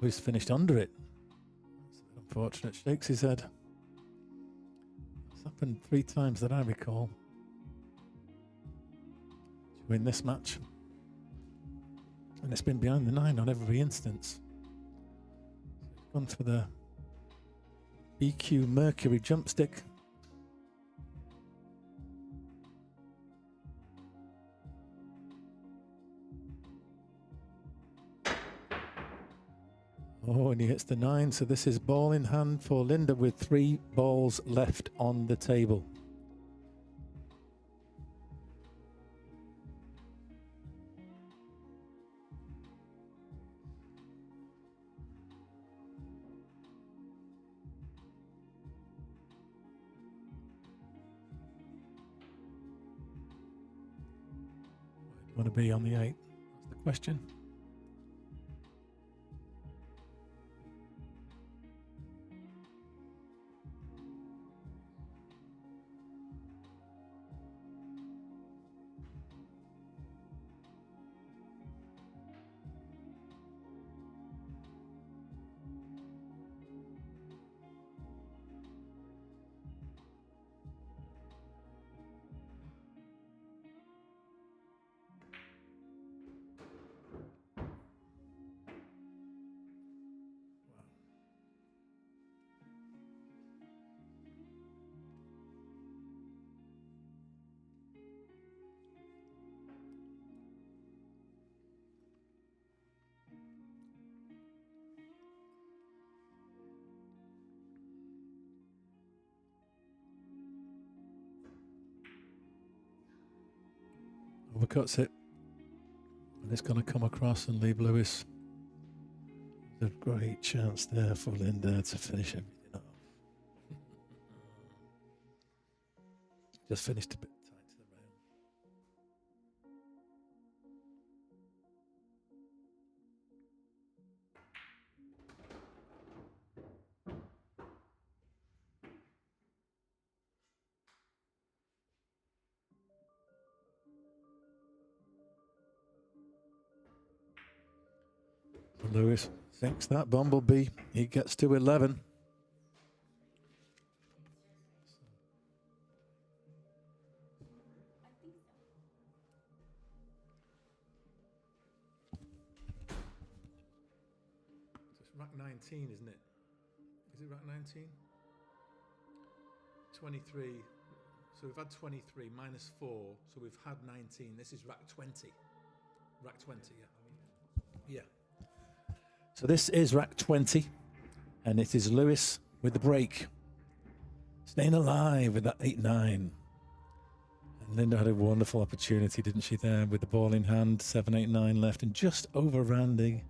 He's finished under it. That's a bit unfortunate. Shakes his head. It's happened 3 times that I recall. To win this match. And it's been behind the 9 on every instance. So he's gone for the BQ Mercury jump stick. Oh, and he hits the 9, so this is ball in hand for Linda with 3 balls left on the table. Where do you want to be on the 8? That's the question. Overcuts it, and it's going to come across and leave Luis. There's a great chance there for Linda to finish everything off. Just finished a bit tight to the rail. Luis thinks that bumblebee. He gets to 11. It's rack 19, isn't it? Is it rack 19? 23. So we've had 23 minus 4. So we've had 19. This is rack 20. Rack 20, yeah. Yeah. So this is rack 20, and it is Luis with the break. Staying alive with that 8-9. And Linda had a wonderful opportunity, didn't she, there with the ball in hand, 7-8-9 left, and just overran the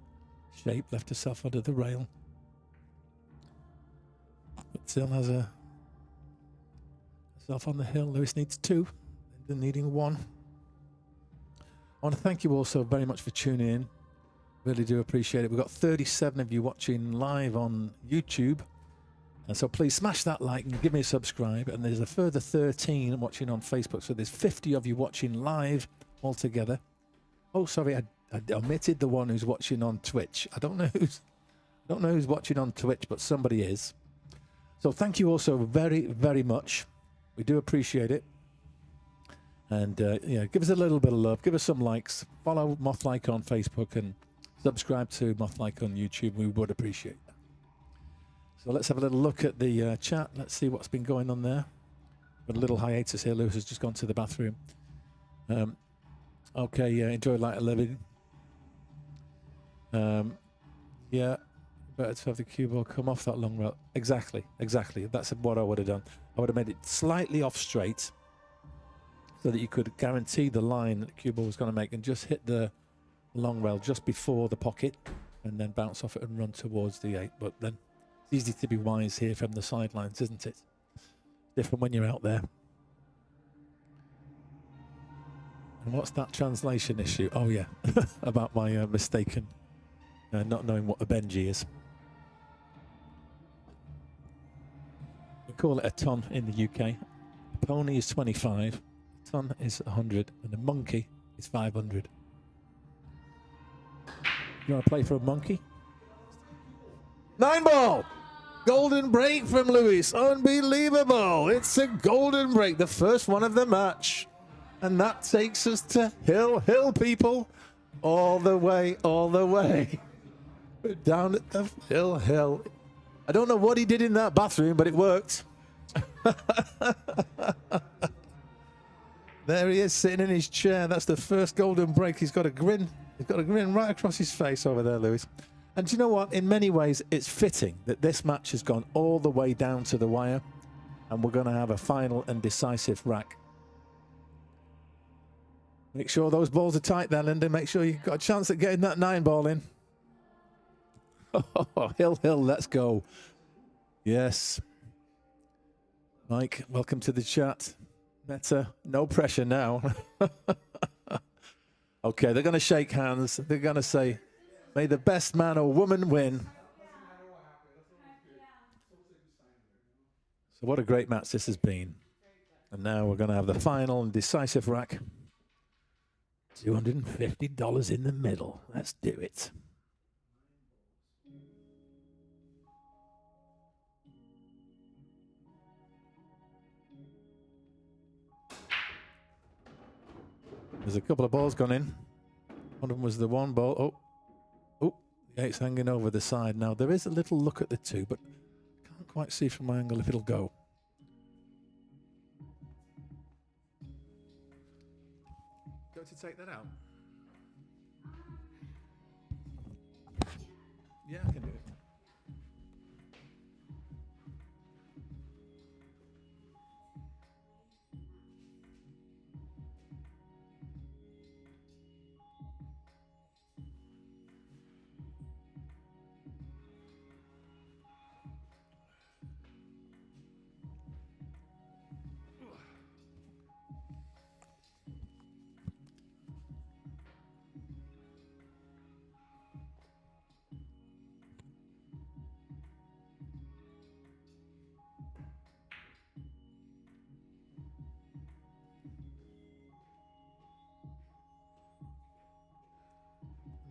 shape, left herself under the rail. But still has herself on the hill. Luis needs 2, Linda needing 1. I want to thank you all so very much for tuning in. Really do appreciate it. We've got 37 of you watching live on YouTube. And so please smash that like and give me a subscribe. And there's a further 13 watching on Facebook. So there's 50 of you watching live altogether. Oh, sorry, I omitted the one who's watching on Twitch. I don't know who's watching on Twitch, but somebody is. So thank you also very, very much. We do appreciate it. And give us a little bit of love. Give us some likes. Follow Mothlike on Facebook and subscribe to Mothlike on YouTube. We would appreciate that. So let's have a little look at the chat. Let's see what's been going on there. Got a little hiatus here. Lewis has just gone to the bathroom. Okay, enjoy light of living. Yeah, better to have the cue ball come off that long rail. Exactly. That's what I would have done. I would have made it slightly off straight so that you could guarantee the line that the cue ball was going to make and just hit the long rail just before the pocket and then bounce off it and run towards the 8. But then it's easy to be wise here from the sidelines, isn't it? Different when you're out there. And what's that translation issue? Oh yeah, about my mistaken not knowing what a Benji is. We call it a ton in the UK. A pony is 25, a ton is 100, and a monkey is 500. You want to play for a monkey? 9-ball. Golden break from Luis. Unbelievable. It's a golden break, the first one of the match. And that takes us to Hill, people. All the way, all the way. We're down at the Hill. I don't know what he did in that bathroom, but it worked. There he is, sitting in his chair. That's the first golden break. He's got a grin. He's got a grin right across his face over there, Luis. And do you know what? In many ways, it's fitting that this match has gone all the way down to the wire, and we're going to have a final and decisive rack. Make sure those balls are tight there, Linda. Make sure you've got a chance at getting that 9-ball in. Oh, Hill, let's go. Yes. Mike, welcome to the chat. Meta, no pressure now. Okay, they're going to shake hands. They're going to say, may the best man or woman win. So what a great match this has been. And now we're going to have the final and decisive rack. $250 in the middle. Let's do it. There's a couple of balls gone in. One of them was the 1 ball. Oh, the 8's hanging over the side. Now, there is a little look at the 2, but can't quite see from my angle if it'll go. Go to take that out? Yeah, I can do it.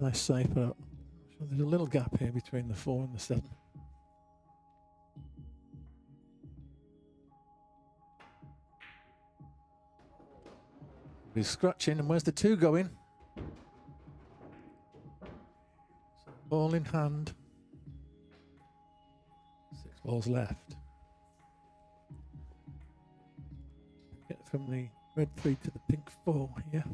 Nice safe, but there's a little gap here between the 4 and the 7. He's scratching, and where's the 2 going? So ball in hand. 6 balls left. Get from the red 3 to the pink 4 here.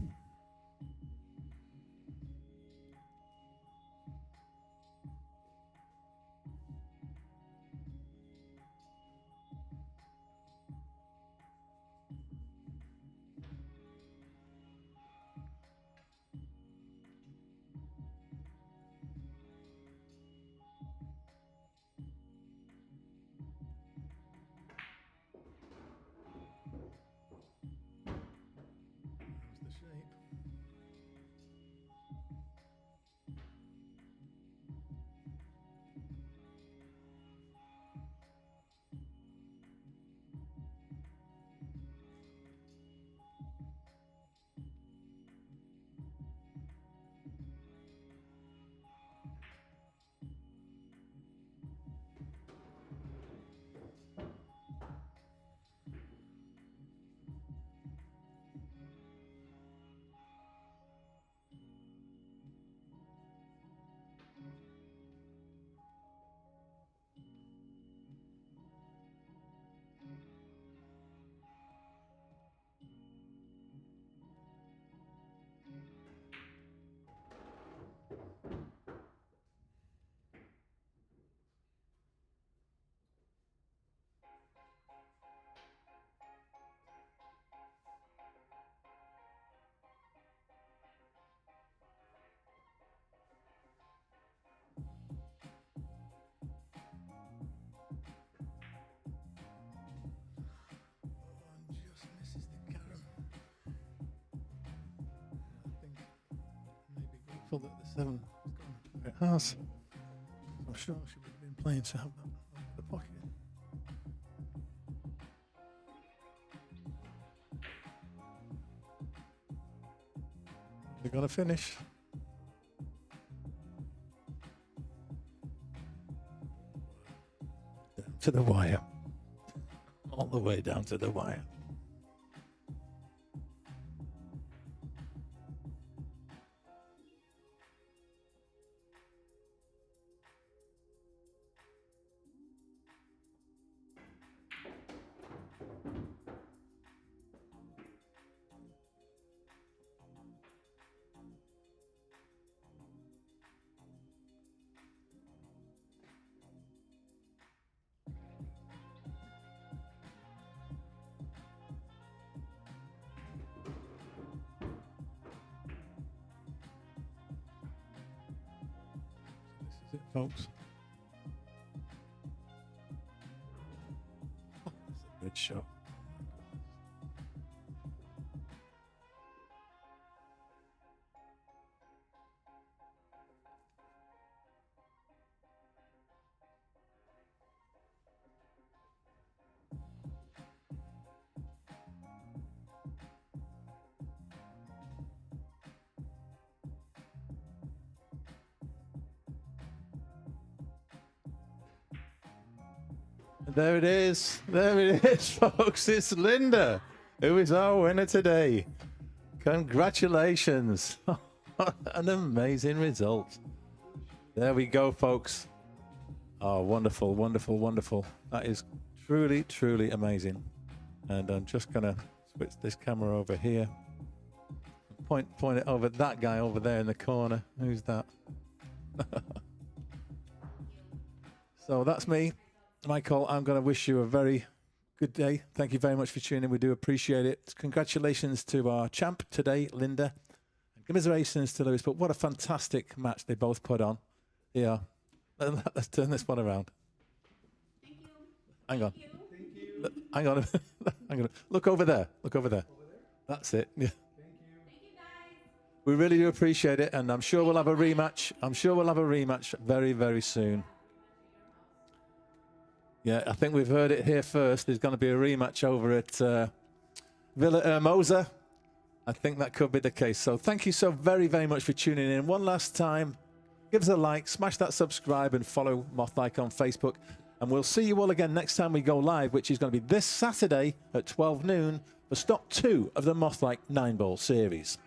That the 7 it has. I'm sure she would have been playing to have that over the pocket. They're going to finish. to the wire. All the way down to the wire. This is it, folks. It's a good shot. There it is. There it is, folks. It's Linda, who is our winner today. Congratulations. An amazing result. There we go, folks. Oh, wonderful, wonderful, wonderful. That is truly, truly amazing. And I'm just going to switch this camera over here. Point it over that guy over there in the corner. Who's that? So that's me. Michael, I'm going to wish you a very good day. Thank you very much for tuning in. We do appreciate it. Congratulations to our champ today, Linda. And commiserations to Luis. But what a fantastic match they both put on. Yeah. Let's turn this one around. Thank you. Hang on. Thank you. Hang on. Hang on. Look over there. Look over there. That's it. Yeah. Thank you, guys. We really do appreciate it. And I'm sure we'll have a rematch. I'm sure we'll have a rematch very, very soon. Yeah, I think we've heard it here first. There's going to be a rematch over at Villa Hermosa. I think that could be the case. So thank you so very, very much for tuning in. One last time, give us a like, smash that subscribe and follow Mothlike on Facebook. And we'll see you all again next time we go live, which is going to be this Saturday at 12 noon for stop 2 of the Mothlike Nineball series.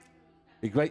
Be great.